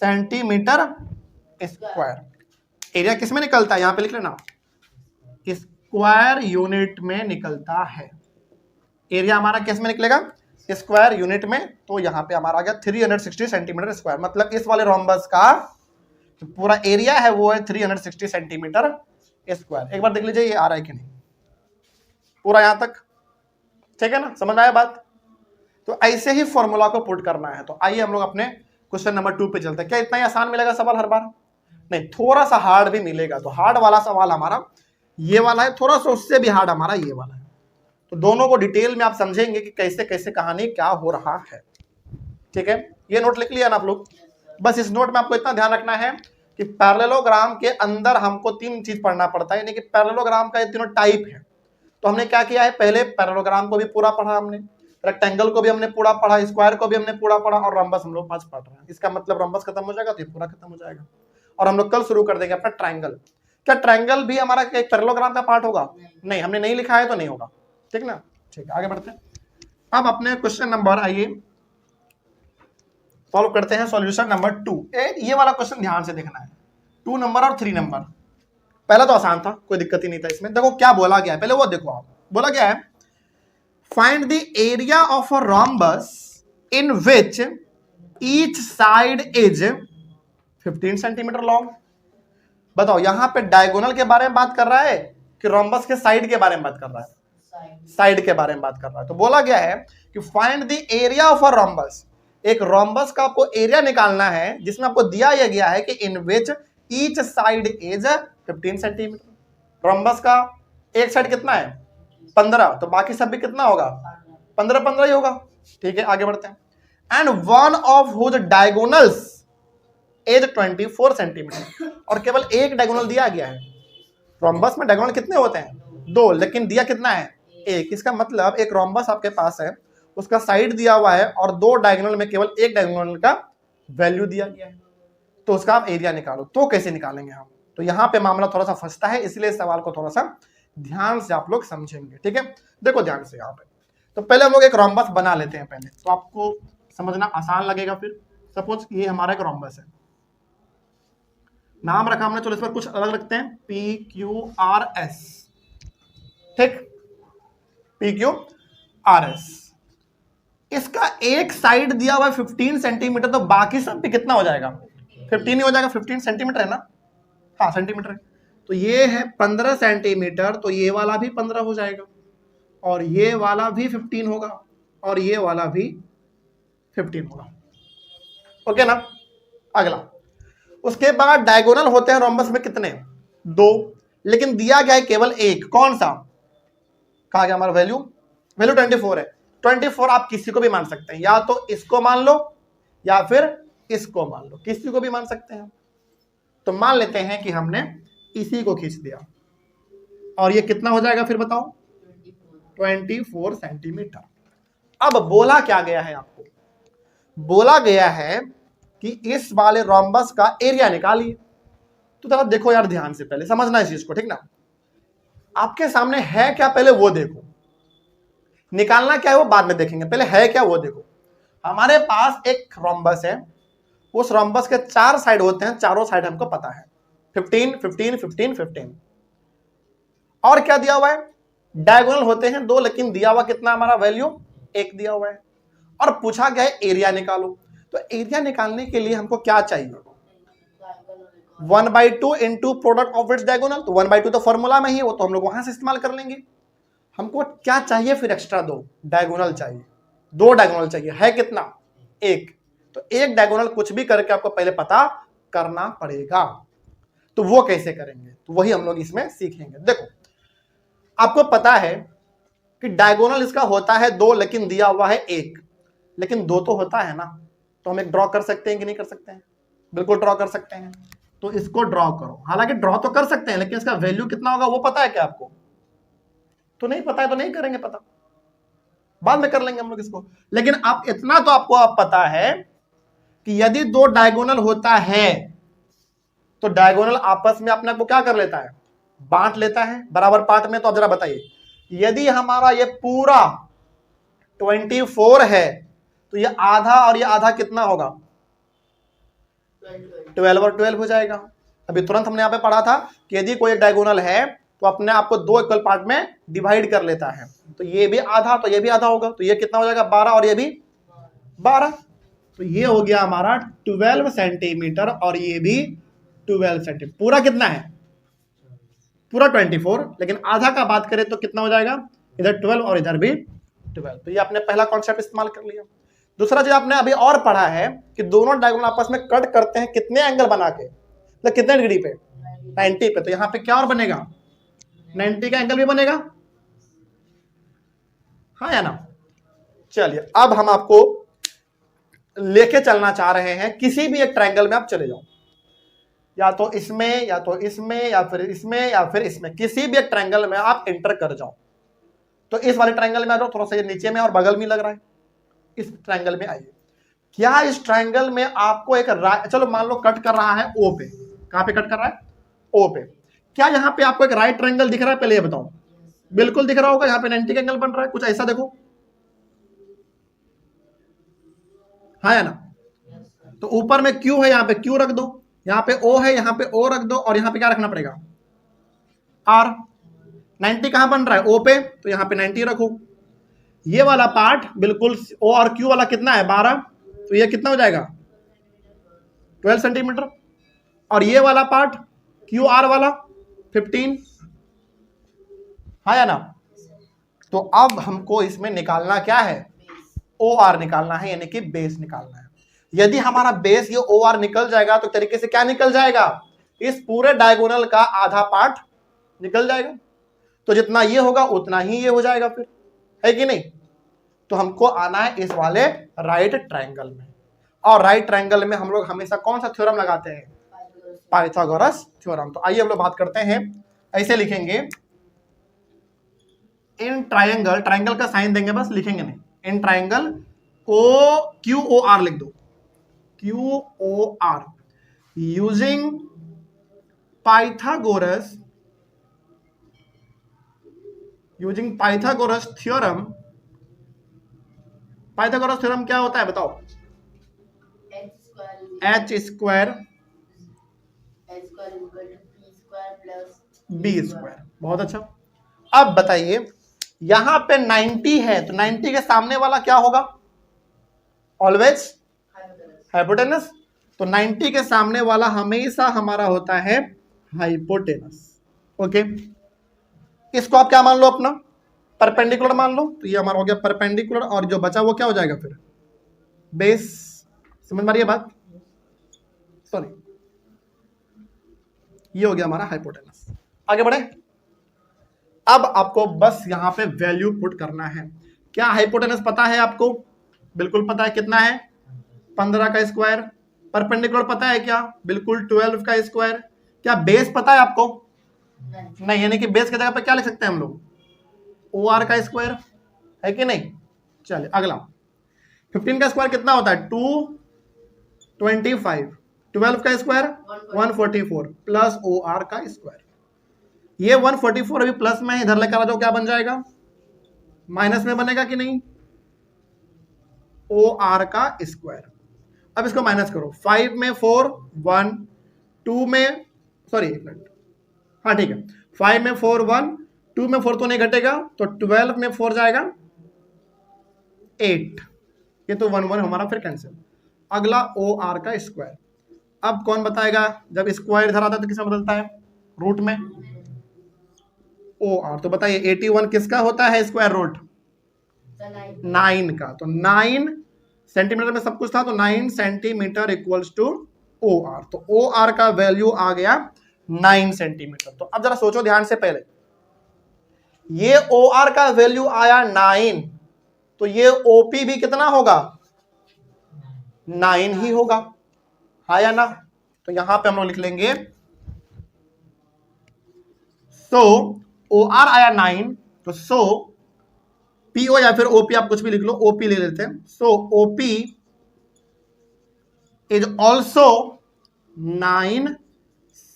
सेंटीमीटर स्क्वायर। एरिया किस में निकलता है? यहां पे लिख लेना, स्क्वायर यूनिट में निकलता है। एरिया हमारा किस में निकलेगा? स्क्वायर यूनिट में। तो यहां पे हमारा आ गया 360 सेंटीमीटर स्क्वायर। मतलब इस वाले रोम्बस का जो पूरा एरिया है वो है 360 सेंटीमीटर स्क्वायर। एक बार देख लीजिए ये आ रहा है कि नहीं पूरा यहां तक, ठीक है ना, समझ आया बात? तो ऐसे ही फॉर्मूला को पुट करना है। तो आइए हम लोग अपने क्वेश्चन नंबर 2 पे चलते हैं। क्या इतना ही आसान मिलेगा सवाल हर बार? नहीं, थोड़ा सा हार्ड भी मिलेगा। तो हार्ड वाला सवाल हमारा ये वाला है, थोड़ा सा उससे भी हार्ड हमारा ये वाला है। तो दोनों को डिटेल में आप समझेंगे कि कैसे कैसे कहानी क्या हो रहा है, ठीक है? ये नोट लिख लिया ना आप लोग? बस इस नोट में आपको इतना ध्यान रखना है कि पैरेललोग्राम के अंदर हमको 3 चीज पढ़ना पड़ता है, यानी कि पैरेललोग्राम का ये तीनों टाइप है। तो हमने क्या किया है, पहले पैरेललोग्राम को भी पूरा पढ़ा हमने, रेक्टेंगल को भी हमने पूरा पढ़ा, स्क्वायर को भी हमने पूरा पढ़ा, और रंबस हम लोग 5 पढ़ रहे हैं। इसका मतलब रंबस खत्म हो जाएगा तो ये पूरा खत्म हो जाएगा। और हम लोग कल शुरू कर देंगे अपना ट्रायंगल। क्या ट्रायंगल भी हमारा एक पैरेललोग्राम का पार्ट होगा? नहीं, हमने नहीं लिखा है तो नहीं होगा, ठीक ना? ठीक है, आगे बढ़ते हैं। अब अपने क्वेश्चन नंबर आइए सॉल्व करते हैं। Solution number 2। ये वाला क्वेश्चन ध्यान से देखना है, 2 नंबर और 3 नंबर। पहला तो आसान था, कोई दिक्कत ही नहीं था इसमें। देखो क्या बोला गया है, पहले वो देखो आप। बोला गया है find the area of a rhombus in which each side is 15 centimetre long. बताओ यहां पे डायगोनल के बारे में बात कर रहा है कि रोम्बस के साइड के बारे में बात कर रहा है? साइड के बारे में बात कर रहा है। तो बोला गया है कि find the area of a rhombus. एक रोम्बस का आपको एरिया निकालना है जिसमें आपको दिया यह गया है कि in which each side is 15 centimetre. Rhombus का एक साइड कितना है? 15, तो बाकी सब भी कितना होगा? 15 15 ही होगा। ठीक है, आगे बढ़ते हैं। And one of whose diagonals is 24 centimetre, और केवल एक डायगोनल दिया गया है। रोम्बस में डायगोनल कितने होते हैं? 2, लेकिन दिया कितना है? 1। इसका मतलब एक रोम्बस आपके पास है, उसका साइड दिया हुआ है और 2 डायगोनल में केवल एक डायगोनल का वैल्यू दिया गया है, तो उसका आप एरिया निकालो। तो कैसे निकालेंगे हम? तो यहाँ पे मामला थोड़ा सा फंसता है, इसलिए इस सवाल को थोड़ा सा ध्यान से आप लोग समझेंगे। ठीक है, देखो ध्यान से यहाँ पे। तो पहले हम लोग एक रोम्बस बना लेते हैं पहले, तो आपको समझना आसान लगेगा। फिर सपोज ये हमारा एक रोम्बस है, नाम रखा हमने, चलो इस पर कुछ अलग रखते हैं, PQRS। ठीक, PQRS। इसका एक साइड दिया हुआ है 15 सेंटीमीटर, तो बाकी सब भी कितना हो जाएगा? 15 ही हो जाएगा। 15 सेंटीमीटर है ना? हाँ, सेंटीमीटर है। तो ये है 15 सेंटीमीटर, तो ये वाला भी 15 हो जाएगा, और ये वाला भी 15 होगा, और ये वाला भी 15 होगा। ओके ना? अगला, उसके बाद डायगोनल होते हैं रोम्बस में कितने? 2, लेकिन दिया गया है केवल एक। कौन सा? कहा गया हमारा वैल्यू 24 है। 24 आप किसी को भी मान सकते हैं, या तो इसको मान लो या फिर इसको मान लो, किसी को भी मान सकते हैं। तो मान लेते हैं कि हमने इसी को खींच दिया, और ये कितना हो जाएगा फिर बताओ? 24 सेंटीमीटर। अब बोला क्या गया है आपको? बोला गया है कि इस वाले रोम्बस का एरिया निकालिए। तो जरा देखो यार, ध्यान से पहले समझना इस चीज को, ठीक ना? आपके सामने है क्या पहले वो देखो, निकालना क्या है वो बाद में देखेंगे, पहले है क्या वो देखो। हमारे पास एक रोम्बस है, उस रोम्बस के 4 साइड होते हैं, चारों साइड हमको पता है 15 15 15 15। और क्या दिया हुआ है? डायगोनल होते हैं 2, लेकिन दिया हुआ कितना हमारा वैल्यू? 1 दिया हुआ है। और पूछा गया है एरिया निकालो। तो एरिया निकालने के लिए हमको क्या चाहिए? 1/2 into product of its diagonal. तो 1/2 तो फॉर्मूला में ही है, वो तो हम लोग वहां से इस्तेमाल कर लेंगे। हमको क्या चाहिए फिर? एक्स्ट्रा 2 डायगोनल चाहिए। 2 डायगोनल चाहिए, है कितना? 1। तो 1 डायगोनल कुछ भी करके आपको पहले पता करना पड़ेगा। तो वो कैसे करेंगे? तो वही हम लोग इसमें सीखेंगे। देखो, आपको पता है कि डायगोनल इसका होता है 2, लेकिन दिया हुआ है 1, लेकिन 2 तो होता है ना, तो हम एक ड्रॉ कर सकते हैं कि नहीं कर सकते हैं? बिल्कुल ड्रॉ कर सकते हैं। तो इसको ड्रॉ करो। हालांकि ड्रॉ तो कर सकते हैं, लेकिन इसका वैल्यू कितना होगा वो पता है क्या आपको? तो नहीं पता है, तो नहीं करेंगे पता, बाद में कर लेंगे हम लोग इसको। लेकिन आप इतना तो आपको आप पता है कि यदि 2 डायगोनल होता है तो डायगोनल आपस में अपने को क्या कर लेता है? बांट लेता है बराबर पार्ट में। तो अब जरा बताइए, यदि हमारा ये पूरा 24 है, तो ये आधा और ये आधा कितना होगा? 12 और 12 हो जाएगा। अभी तुरंत हमने यहां पे पढ़ा था कि यदि कोई एक डायगोनल है तो अपने आप को 2 इक्वल पार्ट में डिवाइड कर लेता है। तो ये भी आधा, तो ये भी आधा होगा, तो ये कितना हो जाएगा? 12, और ये भी 12। तो ये हो गया हमारा 12 सेंटीमीटर, और ये भी 12 सेंटीमीटर। पूरा कितना है? पूरा 24, लेकिन आधा का बात करें तो कितना हो जाएगा? इधर 12 और इधर भी 12। तो ये आपने पहला कॉन्सेप्ट इस्तेमाल कर लिया। दूसरा चीज आपने अभी और पढ़ा है कि दोनों डायगोनल आपस में कट करते हैं कितने एंगल बना के? मतलब कितने डिग्री पे? 90 पे। तो यहाँ पे क्या और बनेगा? 90 का एंगल भी बनेगा, हाँ या ना? चलिए, अब हम आपको लेके चलना चाह रहे हैं किसी भी एक ट्रायंगल में। आप चले जाओ, या तो इसमें, या तो इसमें, या फिर इसमें, या फिर इसमें, किसी भी एक ट्रायंगल में आप एंटर कर जाओ। तो इस वाले ट्रायंगल में आ जाओ, थोड़ा सा ये नीचे में और बगल में लग रहा है, इस ट्रायंगल में आइए। क्या इस ट्रायंगल में आपको एक चलो मान लो कट कर रहा है ओ पे। कहां पे कट कर रहा है? ओ पे। क्या यहाँ पे आपको एक राइट ट्रायंगल दिख रहा है? पहले ये बताओ। बिल्कुल दिख रहा होगा, यहाँ पे 90 का एंगल बन रहा है, कुछ ऐसा देखो, हाँ या ना? तो ऊपर में क्यू है, यहाँ पे क्यू रख दो, यहाँ पे ओ है, यहाँ पे ओ रख दो, और यहाँ पे क्या रखना पड़ेगा? आर। 90 कहां बन रहा है? ओ पे, तो यहाँ पे 90 रखो। ये वाला पार्ट बिल्कुल ओ और क्यू वाला कितना है? 12। तो ये कितना हो जाएगा? 12 सेंटीमीटर। और ये वाला पार्ट क्यू आर वाला 15, हाँ या ना? तो अब हमको इसमें निकालना क्या है? ओ आर निकालना है, यानी कि बेस निकालना है। यदि हमारा बेस ये ओ आर निकल जाएगा तो तरीके से क्या निकल जाएगा? इस पूरे डायगोनल का आधा पार्ट निकल जाएगा। तो जितना ये होगा उतना ही ये हो जाएगा फिर, है कि नहीं? तो हमको आना है इस वाले राइट ट्रायंगल में। और राइट ट्रायंगल में हम लोग हमेशा कौन सा थ्योरम लगाते हैं? Pythagoras theorem. तो आइए हम लोग बात करते हैं। ऐसे लिखेंगे इन ट्रायंगल, ट्रायंगल का साइन देंगे बस, लिखेंगे नहीं। In triangle O Q O R लिख दो, Q O R, using Pythagoras, using Pythagoras theorem. Pythagoras theorem क्या होता है बताओ? H square B square. बहुत अच्छा। अब बताइए यहां पे 90 है तो 90 के सामने वाला क्या होगा? Always hypotenuse. तो 90 के सामने वाला हमेशा हमारा होता है हाइपोटेनस। ओके, इसको आप क्या मान लो? अपना परपेंडिकुलर मान लो। तो ये हमारा हो गया परपेंडिकुलर, और जो बचा वो क्या हो जाएगा फिर? बेस। समझ मारिए बात, सॉरी, ये हो गया हमारा हाइपोटेनस। आगे बढ़े। अब आपको बस यहां पे वैल्यू पुट करना है। क्या हाइपोटेनस पता है आपको? बिल्कुल पता है। कितना है? 15 का स्क्वायर। परपेंडिकुलर पता है क्या? बिल्कुल 12 का स्क्वायर। क्या बेस पता है आपको? नहीं, यानी कि बेस की जगह पे क्या लिख सकते हैं हम लोग? ओ आर का स्क्वायर, है कि नहीं? चलिए अगला। 15 का स्क्वायर कितना होता है? 225। 12 का स्क्वायर 144 प्लस ओ आर का स्क्वायर। ये 144 अभी प्लस में इधर लेकर आ जाओ, क्या बन जाएगा? माइनस में बनेगा कि नहीं? ओ आर का स्क्वायर। अब इसको माइनस करो। 5 में 4 1, 2 में, सॉरी एक मिनट, हाँ ठीक है, 5 में 4 1, 2 में 4 तो नहीं घटेगा, तो 12 में 4 जाएगा 8। ये तो 1 1 हमारा फिर कैंसिल। अगला ओ आर का स्क्वायर। अब कौन बताएगा? जब स्क्वायर इधर आता है तो किसमें बदलता है? रूट में। O R. तो बताइए 81 किसका होता है स्क्वायर रूट? 9 का। तो 9 सेंटीमीटर में सब कुछ था, तो 9 centimetre equals to O R. तो ओ आर का वैल्यू आ गया 9 सेंटीमीटर। तो अब जरा सोचो ध्यान से, पहले ये ओ आर का वैल्यू आया 9, तो ये ओपी भी कितना होगा? 9 ही होगा, है या ना? तो यहां पे हम लोग लिख लेंगे सो ओ आर आया 9, तो सो पीओ या फिर ओपी, आप कुछ भी लिख लो, ओपी ले लेते हैं। सो ओपी इज ऑल्सो 9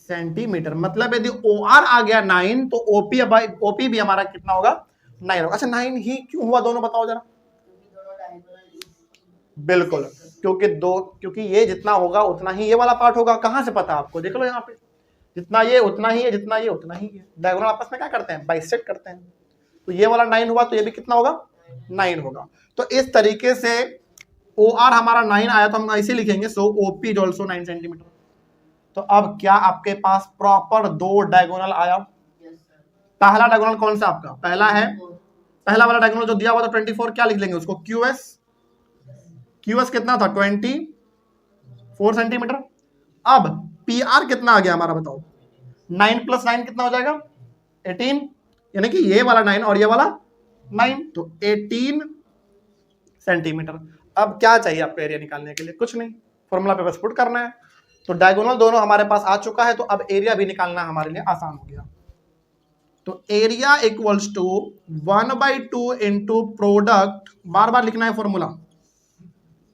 सेंटीमीटर। मतलब यदि ओ आर आ गया 9 तो ओपी भी हमारा कितना होगा? 9 होगा। अच्छा 9 ही क्यों हुआ दोनों, बताओ जरा। बिल्कुल, क्योंकि ये जितना होगा उतना ही ये वाला पार्ट होगा। कहां से पता आपको? देख लो यहाँ पे, जितना ये उतना ही है, जितना ये उतना ही है। डायगोनल आपस में क्या करते हैं? बाइसेक्ट करते हैं। तो ये वाला 9 हुआ तो ये भी कितना होगा? 9 होगा। तो इस तरीके से ओ आर हमारा 9 आया तो हम ऐसे लिखेंगे सो ओपी इज ऑल्सो 9 सेंटीमीटर। तो अब क्या आपके पास प्रॉपर 2 डायगोनल आया? पहला डायगोनल कौन सा आपका? पहला है, पहला वाला डायगोनल जो दिया हुआ था 24, क्या लिख लेंगे उसको? क्यूएस। क्यूएस कितना था? 24 सेंटीमीटर। अब पी आर कितना आ गया हमारा बताओ? 9 प्लस 9 कितना हो जाएगा? 18, यानी कि ये वाला 9 और ये वाला 9, तो 18 सेंटीमीटर। अब क्या चाहिए आपको एरिया निकालने के लिए? कुछ नहीं, फॉर्मूला पे बस पुट करना है। तो डायगोनल दोनों हमारे पास आ चुका है, तो अब एरिया भी निकालना हमारे लिए आसान हो गया। तो area equals to 1/2 into product, बार बार लिखना है फॉर्मूला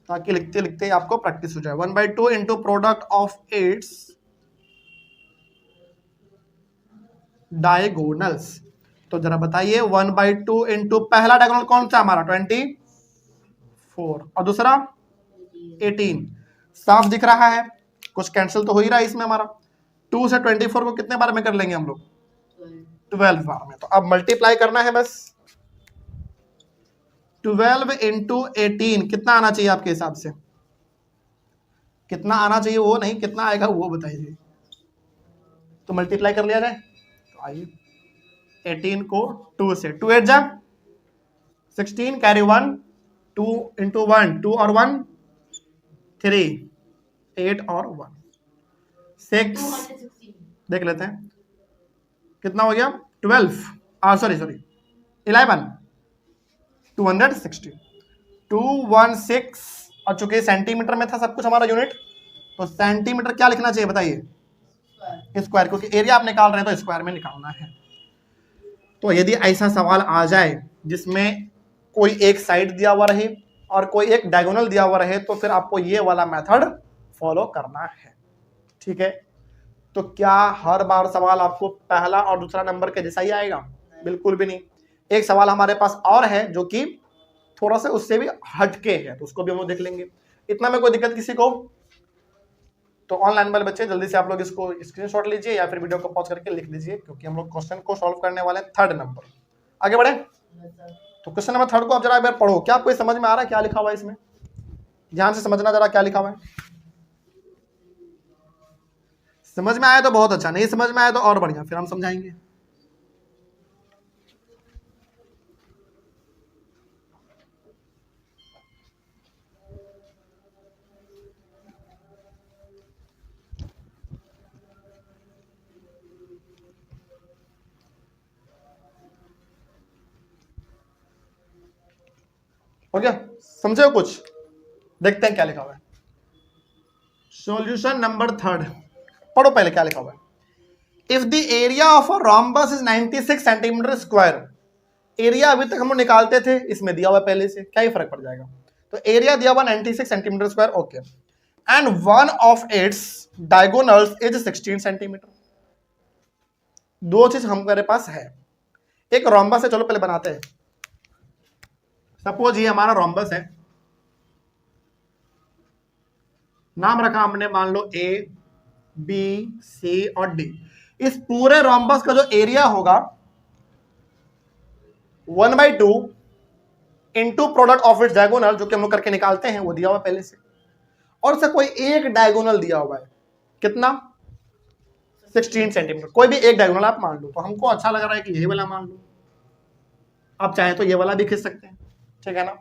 ताकि लिखते लिखते आपको प्रैक्टिस हो जाए। 1/2 into product of its diagonals. तो जरा बताइए 1/2 इंटू पहला डायगोनल कौन सा हमारा? 24, और दूसरा 18। साफ दिख रहा है, कुछ कैंसिल तो हो ही रहा है इसमें हमारा। 2 से 24 को कितने बार में कर लेंगे हम लोग? 12 बार में। तो अब मल्टीप्लाई करना है बस। 12 इंटू 18 कितना आना चाहिए आपके हिसाब से? कितना आना चाहिए वो नहीं, कितना आएगा वो बताइए। तो मल्टीप्लाई कर लिया जाए। तो आइए 18 को 2 से, 2 8 जा 16, कैरी 1, 2 इंटू 1 2 और 1 3, 8 और 1 6, देख लेते हैं कितना हो गया? 12, सॉरी 11, 260 216, और चूंकि सेंटीमीटर में था सब कुछ हमारा यूनिट, तो सेंटीमीटर क्या लिखना चाहिए बताइए, स्क्वायर, क्योंकि एरिया आप निकाल रहे हैं तो स्क्वायर में निकालना है। तो यदि ऐसा सवाल आ जाए जिसमें कोई एक साइड दिया हुआ रहे और कोई एक डायगोनल दिया हुआ रहे, तो फिर आपको ये वाला मेथड फॉलो करना है, ठीक है। तो क्या हर बार सवाल आपको पहला और दूसरा नंबर के जैसा ही आएगा? बिल्कुल भी नहीं। एक सवाल हमारे पास और है जो कि थोड़ा सा उससे भी हटके है, तो उसको भी हम लोग देख लेंगे। इतना में कोई दिक्कत किसी को? तो ऑनलाइन वाले बच्चे जल्दी से आप लोग इसको स्क्रीनशॉट लीजिए या फिर वीडियो को पॉज करके लिख लीजिए, क्योंकि हम लोग क्वेश्चन को सॉल्व करने वाले हैं थर्ड नंबर। आगे बढ़े। तो क्वेश्चन नंबर थर्ड को आप जरा एक बार पढ़ो। क्या आपको समझ में आ रहा है क्या लिखा हुआ है इसमें? ध्यान से समझना जरा क्या लिखा हुआ है। समझ में आया तो बहुत अच्छा, नहीं समझ में आया तो और बढ़िया, फिर हम समझाएंगे। हो गया? समझे हो कुछ? देखते हैं क्या लिखा हुआ है। सॉल्यूशन नंबर थर्ड, पढ़ो पहले क्या लिखा हुआ है। If the area of a rhombus is 96 centimetre square, area अभी तक हम लोग निकालते थे, इसमें दिया हुआ पहले से, क्या ही फर्क पड़ जाएगा। तो एरिया दिया हुआ 96 centimetre square, okay, and one of its diagonals is 16 centimetre. दो चीज हमारे पास है। एक रोम्बस है, चलो पहले बनाते हैं। सपोज ये हमारा रोम्बस है, नाम रखा हमने मान लो ए बी सी और डी। इस पूरे रोम्बस का जो एरिया होगा 1/2 into product of its diagonal, जो कि हम लोग करके निकालते हैं, वो दिया हुआ पहले से। और से कोई एक डायगोनल दिया हुआ है, कितना? 16 सेंटीमीटर। कोई भी एक डायगोनल आप मान लो, तो हमको अच्छा लग रहा है कि यही वाला मान लो, आप चाहे तो ये वाला भी खींच सकते हैं, ठीक है ना।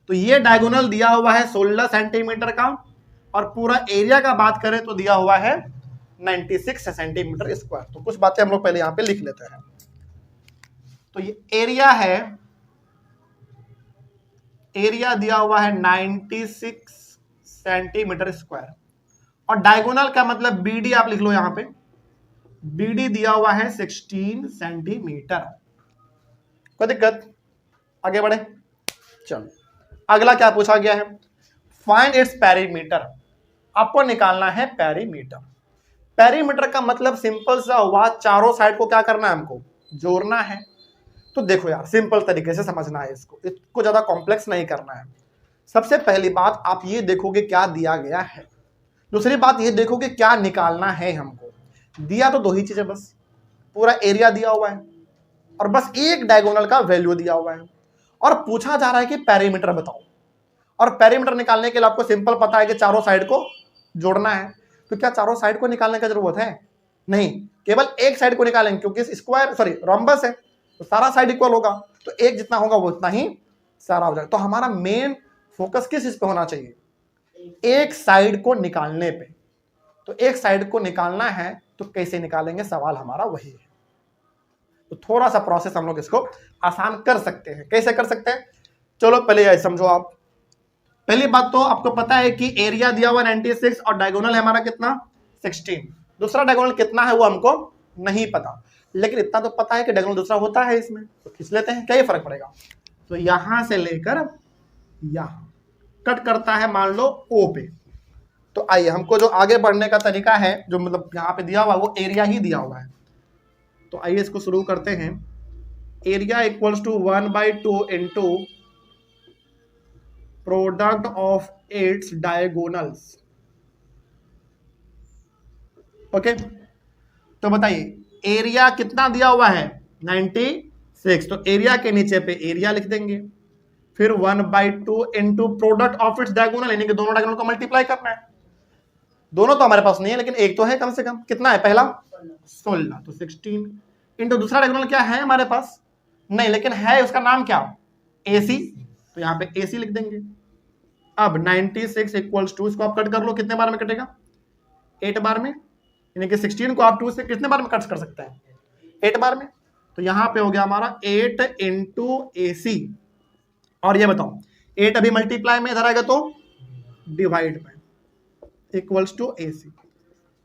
तो ये डायगोनल दिया हुआ है 16 सेंटीमीटर का, और पूरा एरिया का बात करें तो दिया हुआ है 96 सेंटीमीटर स्क्वायर। तो कुछ बातें हम लोग पहले यहां पे लिख लेते हैं। तो ये एरिया है, एरिया दिया हुआ है 96 सेंटीमीटर स्क्वायर, और डायगोनल का मतलब बीडी आप लिख लो यहां पे, बीडी दिया हुआ है 16 सेंटीमीटर। कोई दिक्कत? आगे बढ़े। चलो अगला क्या पूछा गया है, फाइंड इट्स पेरीमीटर। आपको निकालना है पेरीमीटर। पेरीमीटर का मतलब सिंपल सा हुआ, चारों साइड को क्या करना है, हमको जोड़ना है। तो देखो यार, सिंपल तरीके से समझना है इसको ज्यादा कॉम्प्लेक्स नहीं करना है। सबसे पहली बात आप ये देखोगे क्या दिया गया है, दूसरी बात ये देखोगे क्या निकालना है हमको। दिया तो दो ही चीजें बस, पूरा एरिया दिया हुआ है और बस एक डायगोनल का वैल्यू दिया हुआ है, और पूछा जा रहा है कि पेरीमीटर बताओ। और पेरीमीटर निकालने के लिए आपको सिंपल पता है कि चारों साइड को जोड़ना है। तो क्या चारों साइड को निकालने की जरूरत है? नहीं, केवल एक साइड को निकालेंगे, क्योंकि स्क्वायर सॉरी रोम्बस है तो सारा साइड इक्वल होगा, तो एक जितना होगा वो उतना ही सारा हो जाएगा। तो हमारा मेन फोकस किस चीज पे होना चाहिए? एक साइड को निकालने पे। तो एक साइड को निकालना है तो कैसे निकालेंगे, सवाल हमारा वही है। तो थोड़ा सा प्रोसेस हम लोग इसको आसान कर सकते हैं। कैसे कर सकते हैं, चलो पहले ये समझो आप। पहली बात तो आपको पता है कि एरिया दिया हुआ 96 और डायगोनल है हमारा कितना, 16। दूसरा डायगोनल कितना है वो हमको नहीं पता, लेकिन इतना तो पता है कि डायगोनल दूसरा होता है इसमें, तो खींच लेते हैं, क्या ही फर्क पड़ेगा। तो यहां से लेकर यहां कट करता है मान लो ओ पे। तो आइए, हमको जो आगे बढ़ने का तरीका है, जो मतलब यहाँ पे दिया हुआ है वो एरिया ही दिया हुआ है। तो आइए इसको शुरू करते हैं। Area equals to 1/2 into product of its diagonals. Okay, तो बताइए एरिया कितना दिया हुआ है, 96। तो एरिया के नीचे पे एरिया लिख देंगे, फिर 1/2 into product of its diagonal, यानी कि दोनों डायगोनल को मल्टीप्लाई करना है। दोनों तो हमारे पास नहीं है, लेकिन एक तो है कम से कम। कितना है पहला? 16, तो 16 इंटू दूसरा डायगोनल क्या है हमारे पास? नहीं, लेकिन है, उसका नाम क्या? AC। तो यहाँ पे AC लिख देंगे। अब 96 इक्वल्स टू, इसको आप कट कर लो, कितने बार में कटेगा? 8 बार में। यानी कि 16 को आप 2 से कितने बार में कट कर सकते हैं? 8 बार में। तो यहां पे हो गया हमारा 8 इंटू AC। और ये बताओ 8 अभी मल्टीप्लाई में इधर आएगा तो डिवाइड में इक्वल्स टू AC।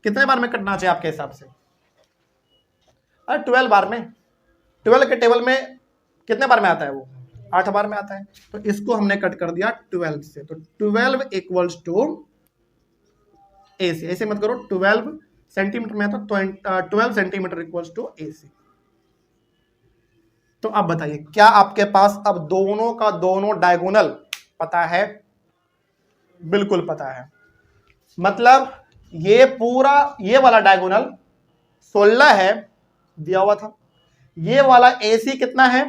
कितने बार में कटना चाहिए आपके हिसाब से? अरे 12 बार में। 12 के टेबल में कितने बार में आता है वो? 8 बार में आता है। तो इसको हमने कट कर दिया 12 से, तो 12 इक्वल्स टू AC। ऐसे मत करो, 12 सेंटीमीटर में आता तो 12 सेंटीमीटर इक्वल्स टू AC। तो अब बताइए क्या आपके पास अब दोनों का दोनों डायगोनल पता है? बिल्कुल पता है। मतलब ये पूरा ये वाला डायगोनल 16 है दिया हुआ था, ये वाला AC कितना है?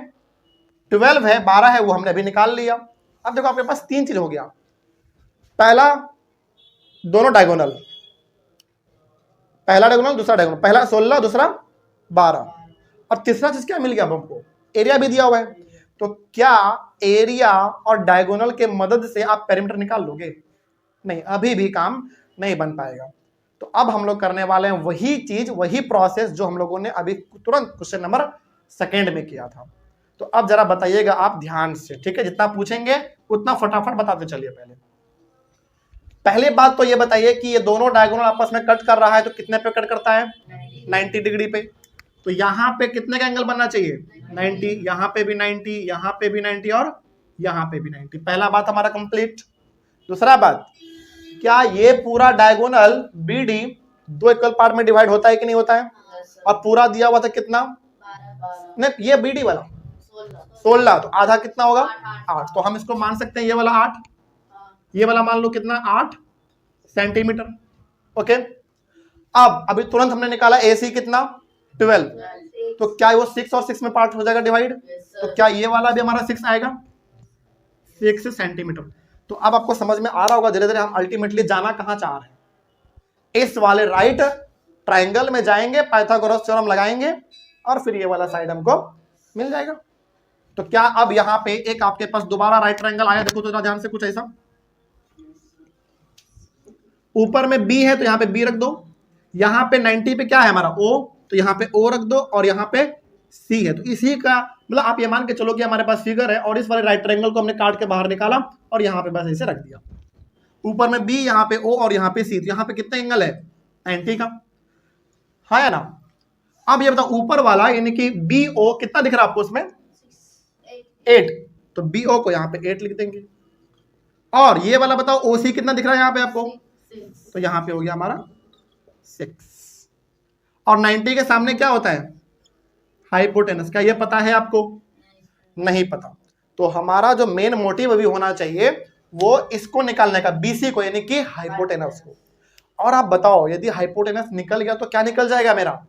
12 है, 12 है, वो हमने अभी निकाल लिया। अब देखो आपके पास 3 चीज हो गया। पहला दोनों डायगोनल, पहला डायगोनल दूसरा डायगोनल, पहला 16 दूसरा 12, और तीसरा चीज क्या मिल गया हमको? एरिया भी दिया हुआ है। तो क्या एरिया और डायगोनल के मदद से आप पेरीमीटर निकाल लोगे? नहीं, अभी भी काम नहीं बन पाएगा। तो अब हम लोग करने वाले हैं वही चीज, वही प्रोसेस जो हम लोगों ने अभी तुरंत क्वेश्चन नंबर 2 में किया था। तो अब जरा बताइएगा आप ध्यान से, ठीक है? जितना पूछेंगे उतना फटाफट बताते चलिए। पहले बात तो ये बताइए कि ये दोनों डायगोनल आपस में कट कर रहा है तो कितने पे कट करता है? 90 डिग्री पे। तो यहाँ पे कितने का एंगल बनना चाहिए? 90। यहाँ पे भी 90, यहाँ पे भी 90 और यहाँ पे भी 90। पहला बात हमारा कंप्लीट। दूसरा बात, क्या ये पूरा डायगोनल BD 2 इक्वल पार्ट में डिवाइड होता है कि नहीं होता है? और पूरा दिया हुआ था कितना? नहीं, ये BD वाला 16, तो आधा कितना होगा? 8। तो हम इसको मान सकते हैं ये वाला 8, ये वाला मान लो कितना? 8 सेंटीमीटर। ओके, अब अभी तुरंत हमने निकाला AC कितना? 12। तो क्या वो 6 और 6 में पार्ट हो जाएगा डिवाइड? तो क्या ये वाला भी हमारा 6 आएगा? 6 सेंटीमीटर। तो अब आपको समझ में आ रहा होगा धीरे धीरे हम अल्टीमेटली जाना कहां चाह रहे हैं। इस वाले राइट ट्राइंगल में जाएंगे, पाइथागोरस थ्योरम लगाएंगे और फिर ये वाला साइड हमको मिल जाएगा। तो क्या अब यहां पे एक आपके पास दोबारा राइट ट्राइंगल आया? देखो तो ध्यान से, कुछ ऐसा। ऊपर में B है तो यहाँ पे B रख दो, यहाँ पे 90 पे क्या है हमारा? O, तो यहाँ पे O रख दो, और यहाँ पे C है। तो इसी का मतलब आप ये मान के चलो कि हमारे पास फिगर है और इस वाले राइट ट्रायंगल को हमने काट के बाहर निकाला और यहाँ पे बस ऐसे रख दिया। ऊपर में B, यहाँ पे O और यहाँ पे C। तो यहाँ पे कितना एंगल है? 90 का, है ना? अब ये बताओ ऊपर वाला यानी कि BO कितना दिख रहा है आपको उसमें? 8। तो BO को यहाँ पे 8 लिख देंगे। और ये वाला बताओ OC कितना दिख रहा है यहाँ पे आपको? तो यहाँ पे हो गया हमारा 6। और 90 के सामने क्या होता है? हाइपोटेनस। क्या ये पता है आपको? नहीं पता। तो हमारा जो मेन मोटिव अभी होना चाहिए वो इसको निकालने का, BC को, यानी कि हाइपोटेनस को। और आप बताओ यदि हाइपोटेनस निकल गया तो क्या निकल जाएगा मेरा?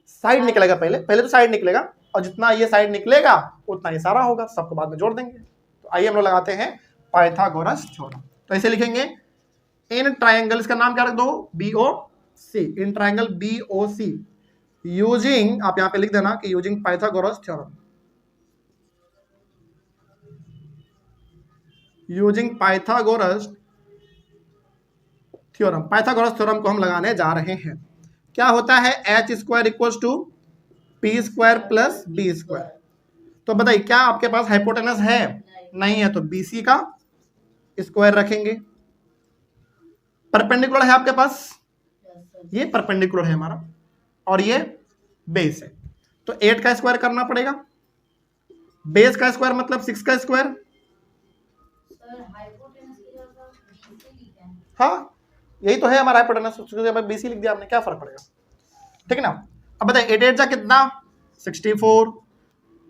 साइड निकलेगा। पहले तो साइड निकलेगा, और जितना ये साइड निकलेगा उतना ये सारा होगा। सबको बाद में जोड़ देंगे। तो आइए हम लोग लगाते हैं पाइथागोरस थ्योरम। तो ऐसे लिखेंगे, इन ट्राइंगल, इसका नाम क्या रख दो? BOC। In triangle BOC using, आप यहां पे लिख देना कि using Pythagoras theorem, using Pythagoras theorem. Pythagoras theorem को हम लगाने जा रहे हैं। क्या होता है? H square equals to P square plus B square. तो बताइए क्या आपके पास हाइपोटेनस है? नहीं है, तो BC का स्क्वायर रखेंगे। परपेंडिकुलर है आपके पास, ये परपेंडिकुलर है हमारा, और ये बेस है। तो 8 का स्क्वायर करना पड़ेगा। बेस का स्क्वायर मतलब 6 का स्क्वायर। हाँ, यही तो है हमारा हाइपोटेनस। BC लिख दिया हमने, क्या फर्क पड़ेगा? ठीक है ना? अब बताइए 8 8 जा कितना? 64,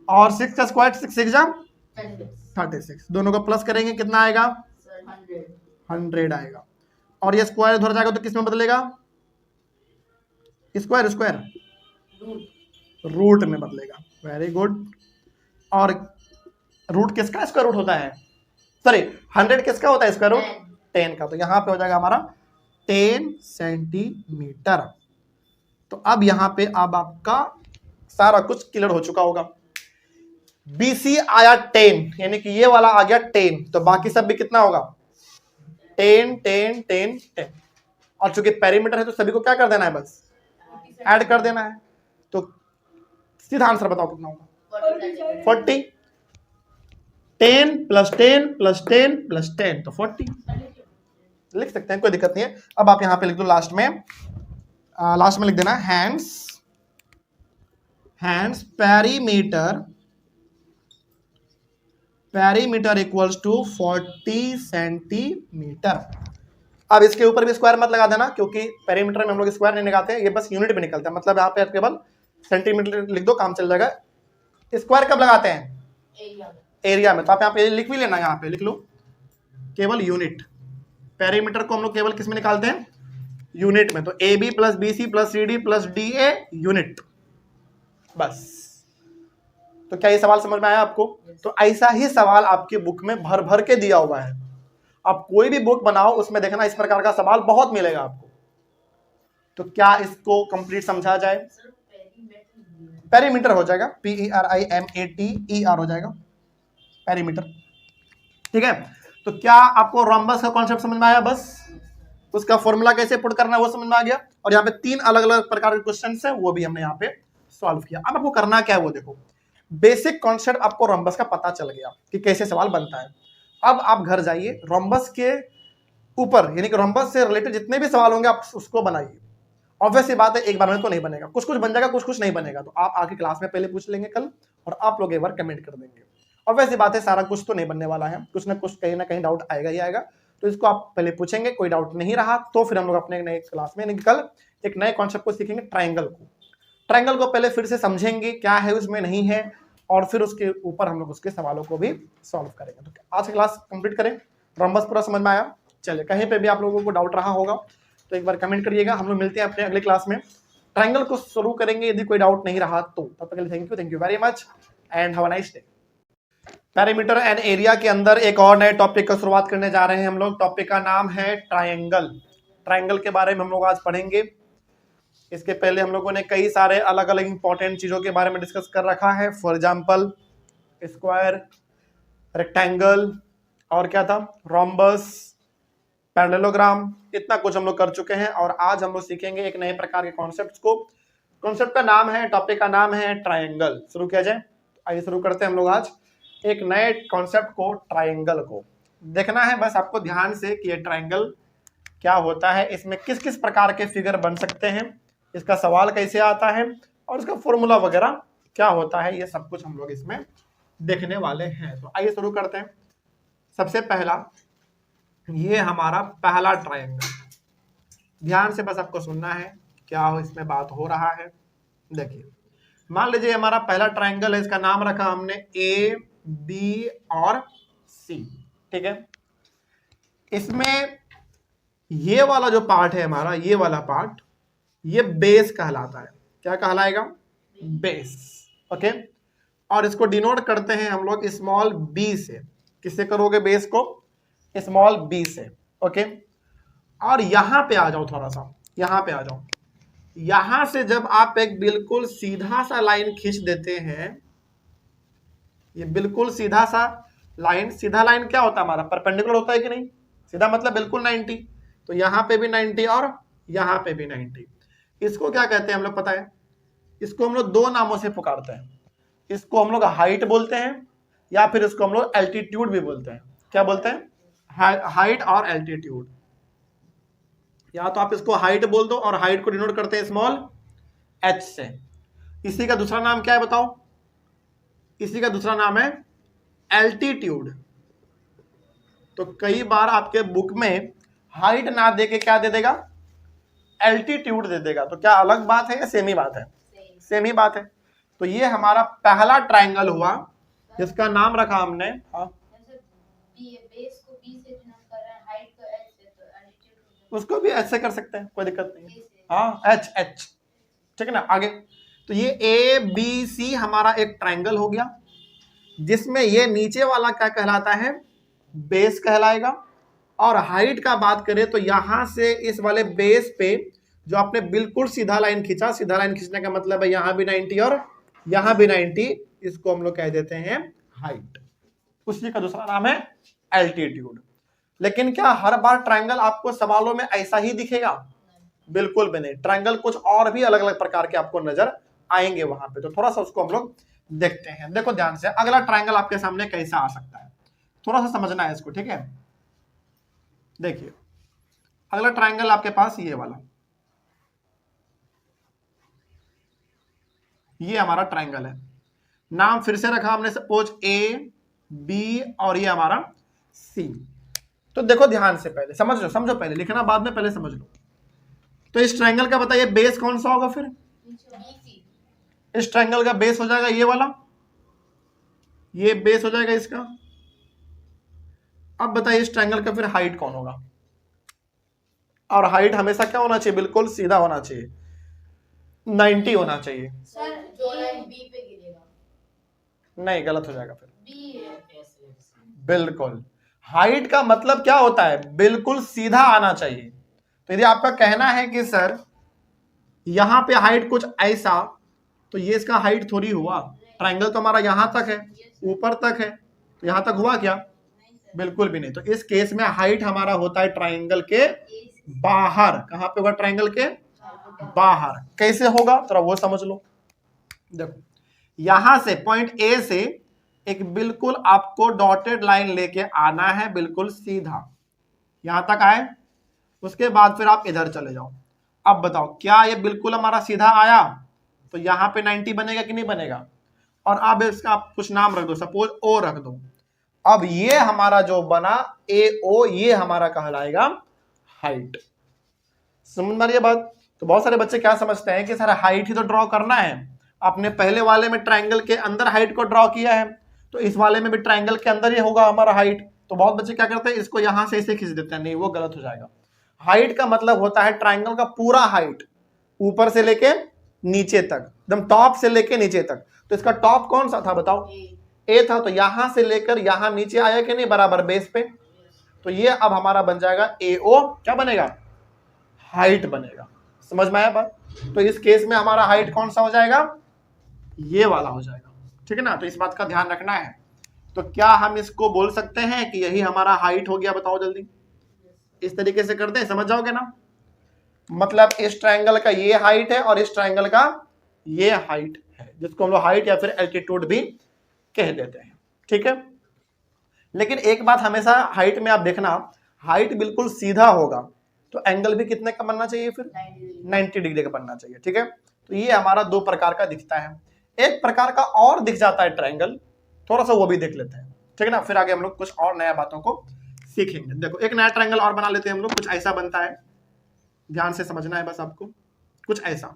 और 6 का स्क्वायर 6 6 जा 36। दोनों का प्लस करेंगे कितना आएगा? 100 आएगा। और ये स्क्वायर उधर जाएगा तो किस में बदलेगा? स्क्वायर स्क्वायर रूट में बदलेगा। Very good. और रूट किसका स्क्वायर रूट होता है? सॉरी, 100 किसका होता है स्क्वायर रूट? 10 का। तो यहां पे हो जाएगा हमारा 10 सेंटीमीटर। तो अब यहां पे अब आपका सारा कुछ क्लियर हो चुका होगा। BC आया 10, यानी कि ये वाला आ गया 10, तो बाकी सब भी कितना होगा? 10 10 10 10। और चूंकि पेरीमीटर है तो सभी को क्या कर देना है? बस ऐड कर देना है। तो सीधा आंसर बताओ कितना होगा? 40। 10 + 10 + 10 + 10 तो 40 लिख सकते हैं, कोई दिक्कत नहीं है। अब आप यहां पे लिख दो लास्ट में लिख देना hence perimeter equals to 40 centimetre. अब इसके ऊपर भी स्क्वायर मत लगा देना, क्योंकि पेरीमीटर में हम लोग स्क्वायर नहीं लगाते हैं, ये बस यूनिट में निकलता है। मतलब यहाँ पे केवल सेंटीमीटर लिख दो, काम चल जाएगा। स्क्वायर कब लगाते हैं? एरिया में। तो आप यहाँ पे लिख भी लेना, यहाँ पे लिख लो केवल यूनिट। पेरीमीटर को हम लोग केवल किस में निकालते हैं? यूनिट में। तो AB + BC + CD + DA unit, बस। तो क्या ये सवाल समझ में आया आपको? तो ऐसा ही सवाल आपकी बुक में भर भर के दिया हुआ है। आप कोई भी बुक बनाओ, उसमें देखना इस प्रकार का सवाल बहुत मिलेगा आपको। तो क्या इसको कंप्लीट समझा जाए? पेरीमीटर हो जाएगा, PERIMATER हो जाएगा पेरीमीटर, ठीक है। तो क्या आपको रोम्बस का कॉन्सेप्ट समझ में आया? बस उसका फॉर्मूला कैसे पुट करना है वो समझ में आ गया। और यहाँ पे 3 अलग अलग प्रकार के क्वेश्चन है, वो भी हमने यहाँ पे सॉल्व किया। अब आपको करना क्या है वो देखो। बेसिक कॉन्सेप्ट आपको रोम्बस का पता चल गया कि कैसे सवाल बनता है। अब आप घर जाइए, रोम्बस के ऊपर यानी कि रोम्बस से रिलेटेड जितने भी सवाल होंगे आप उसको बनाइए। ऑब्वियस सी बात है, एक बार में तो नहीं बनेगा, कुछ कुछ बन जाएगा, कुछ कुछ नहीं बनेगा। तो आप आके क्लास में पहले पूछ लेंगे कल, और आप लोग एक बार कमेंट कर देंगे। ऑब्वियस सी बात है, सारा कुछ तो नहीं बनने वाला है, कुछ ना कुछ कहीं ना कहीं डाउट आएगा ही आएगा। तो इसको आप पहले पूछेंगे, कोई डाउट नहीं रहा तो फिर हम लोग अपने नए क्लास में कल एक नए कॉन्सेप्ट को सीखेंगे, ट्रायंगल को पहले फिर से समझेंगे क्या है उसमें नहीं है, और फिर उसके ऊपर हम लोग उसके सवालों को भी सॉल्व करेंगे। तो आज की क्लास कंप्लीट करें। रोम्बस पूरा समझ में आया? चलिए, कहीं पे भी आप लोगों को डाउट रहा होगा तो एक बार कमेंट करिएगा। हम लोग मिलते हैं अपने अगले क्लास में, ट्रायंगल को शुरू करेंगे यदि कोई डाउट नहीं रहा तो। तब तक के लिए thank you very much and have a nice day. Perimeter and area के अंदर एक और नए टॉपिक का शुरुआत करने जा रहे हैं हम लोग। टॉपिक का नाम है ट्रायंगल के बारे में हम लोग आज पढ़ेंगे। इसके पहले हम लोगों ने कई सारे अलग अलग इंपॉर्टेंट चीजों के बारे में डिस्कस कर रखा है। फॉर एग्जांपल स्क्वायर, रेक्टेंगल, और क्या था, रोम्बस, पैरेललोग्राम, इतना कुछ हम लोग कर चुके हैं। और आज हम लोग सीखेंगे एक नए प्रकार के कॉन्सेप्ट को। कॉन्सेप्ट का नाम है, टॉपिक का नाम है ट्रायंगल। शुरू किया जाए, आइए शुरू करते हैं हम लोग आज एक नए कॉन्सेप्ट को। ट्रायंगल को देखना है बस आपको ध्यान से कि ये ट्रायंगल क्या होता है, इसमें किस किस प्रकार के फिगर बन सकते हैं, इसका सवाल कैसे आता है, और इसका फॉर्मूला वगैरह क्या होता है, ये सब कुछ हम लोग इसमें देखने वाले हैं। तो आइए शुरू करते हैं। सबसे पहला, ये हमारा पहला ट्रायंगल। ध्यान से बस आपको सुनना है क्या इसमें बात हो रहा है। देखिए, मान लीजिए हमारा पहला ट्रायंगल है, इसका नाम रखा हमने A, B और C, ठीक है। इसमें ये वाला जो पार्ट है हमारा, ये वाला पार्ट, ये बेस कहलाता है। क्या कहलाएगा? Base, okay. और इसको डिनोट करते हैं हम लोग स्मॉल b से। किससे करोगे बेस को? स्मॉल b से, ओके। और यहां पे आ जाओ, थोड़ा सा यहां पे आ जाओ। यहां से जब आप एक बिल्कुल सीधा सा लाइन खींच देते हैं, ये बिल्कुल सीधा सा लाइन, सीधा लाइन क्या होता है हमारा? परपेंडिकुलर होता है कि नहीं? सीधा मतलब बिल्कुल 90। तो यहां पे भी 90 और यहां पे भी 90। इसको क्या कहते हैं हम लोग पता है? इसको हम लोग 2 नामों से पुकारते हैं। इसको हम लोग हाइट बोलते हैं, या फिर इसको हम लोग एल्टीट्यूड भी बोलते हैं। क्या बोलते हैं? हाइट और एल्टीट्यूड। या तो आप इसको हाइट बोल दो, और हाइट को डिनोट करते हैं स्मॉल h से। इसी का दूसरा नाम क्या है बताओ? इसी का दूसरा नाम है एल्टीट्यूड। तो कई बार आपके बुक में हाइट ना दे के क्या दे देगा? एल्टीट्यूड दे देगा। तो क्या अलग बात है या सेम ही बात है? सेम ही बात है। तो ये हमारा पहला ट्रायंगल हुआ जिसका नाम रखा हमने, हाँ, उसको भी ऐसे कर सकते हैं, कोई दिक्कत नहीं है। हाँ, एच, ठीक है ना। आगे, तो ये ABC हमारा एक ट्रायंगल हो गया, जिसमें ये नीचे वाला क्या कहलाता है? बेस कहलाएगा। और हाइट का बात करें तो यहां से इस वाले बेस पे जो आपने बिल्कुल सीधा लाइन खींचा, सीधा लाइन खींचने का मतलब है यहां भी 90 और यहां भी 90, इसको हम लोग कह देते हैं हाइट। उसी का दूसरा नाम है एल्टीट्यूड। लेकिन क्या हर बार ट्रायंगल आपको सवालों में ऐसा ही दिखेगा? बिल्कुल भी नहीं। ट्रायंगल कुछ और भी अलग अलग प्रकार के आपको नजर आएंगे वहां पे, तो थोड़ा सा उसको हम लोग देखते हैं। देखो ध्यान से, अगला ट्रायंगल आपके सामने कैसा आ सकता है, थोड़ा सा समझना है इसको, ठीक है। देखिए अगला ट्रायंगल आपके पास ये वाला, ये हमारा ट्रायंगल है। नाम फिर से रखा हमने सपोज ए बी और ये हमारा सी। तो देखो ध्यान से, पहले समझ लो, समझो पहले, लिखना बाद में, पहले समझ लो। तो इस ट्रायंगल का बताइए बेस कौन सा होगा फिर? इस ट्रायंगल का बेस हो जाएगा ये वाला, ये बेस हो जाएगा इसका। अब बताइए इस ट्रायंगल का फिर हाइट कौन होगा? और हाइट हमेशा क्या होना चाहिए? बिल्कुल सीधा होना चाहिए, 90 होना चाहिए। सर जो लाइन बी पे गिरेगा, नहीं, गलत हो जाएगा फिर। बी है। बिल्कुल, हाइट का मतलब क्या होता है? बिल्कुल सीधा आना चाहिए। तो यदि आपका कहना है कि सर यहां पे हाइट कुछ ऐसा, तो ये इसका हाइट थोड़ी हुआ। ट्रायंगल तो हमारा यहां तक है, ऊपर तक है, तो यहां तक हुआ क्या? बिल्कुल भी नहीं। तो इस केस में हाइट हमारा होता है ट्रायंगल के बाहर। कहां पे होगा? ट्रायंगल के बाहर। कैसे होगा तो वो समझ लो। देखो यहां से पॉइंट ए से एक बिल्कुल आपको डॉटेड लाइन लेके आना है, बिल्कुल सीधा यहां तक आए, उसके बाद फिर आप इधर चले जाओ। अब बताओ क्या ये बिल्कुल हमारा सीधा आया? तो यहां पे 90 बनेगा कि नहीं बनेगा? और अब इसका आप कुछ नाम रख दो, सपोज ओ रख दो। अब ये हमारा जो बना ए ओ, ये हमारा कहलाएगा हाइट। समझ में आ रही है बात? तो बहुत सारे बच्चे क्या समझते हैं कि सर हाइट ही तो ड्रॉ करना है, आपने पहले वाले में ट्रायंगल के अंदर हाइट को ड्रॉ किया है, तो इस वाले में भी ट्रायंगल के अंदर ही होगा हमारा हाइट। तो बहुत बच्चे क्या करते हैं, इसको यहां से इसे खींच देते हैं। नहीं, वो गलत हो जाएगा। हाइट का मतलब होता है ट्रायंगल का पूरा हाइट, ऊपर से लेके नीचे तक, एकदम टॉप से लेके नीचे तक। तो इसका टॉप कौन सा था बताओ? ए था। तो यहां से लेकर यहां नीचे आया कि नहीं बराबर बेस पे? तो ये अब हमारा बन जाएगा ए ओ, क्या बनेगा? हाइट बनेगा। समझ में आया बात? तो इस केस में हमारा हाइट कौन सा हो जाएगा? ये वाला हो जाएगा, ठीक है ना। तो इस बात का ध्यान रखना है। तो क्या हम इसको बोल सकते हैं कि यही हमारा हाइट हो गया? बताओ जल्दी। इस तरीके से करते हैं, समझ जाओगे ना। मतलब इस ट्रायंगल का ये हाइट है और इस ट्रायंगल का ये हाइट है, जिसको हम लोग हाइट या फिर एल्टीट्यूड भी कह देते हैं, ठीक है। लेकिन एक बात हमेशा हाइट में आप देखना, हाइट बिल्कुल सीधा होगा तो एंगल भी कितने का बनना चाहिए फिर? 90 डिग्री का बनना चाहिए, ठीक है। तो ये हमारा दो प्रकार का दिखता है। एक प्रकार का और दिख जाता है ट्रायंगल, थोड़ा सा वो भी देख लेते हैं, ठीक है ना। फिर आगे हम लोग कुछ और नया बातों को सीखेंगे। देखो एक नया ट्रायंगल और बना लेते हैं हम लोग। कुछ ऐसा बनता है, ध्यान से समझना है बस आपको। कुछ ऐसा,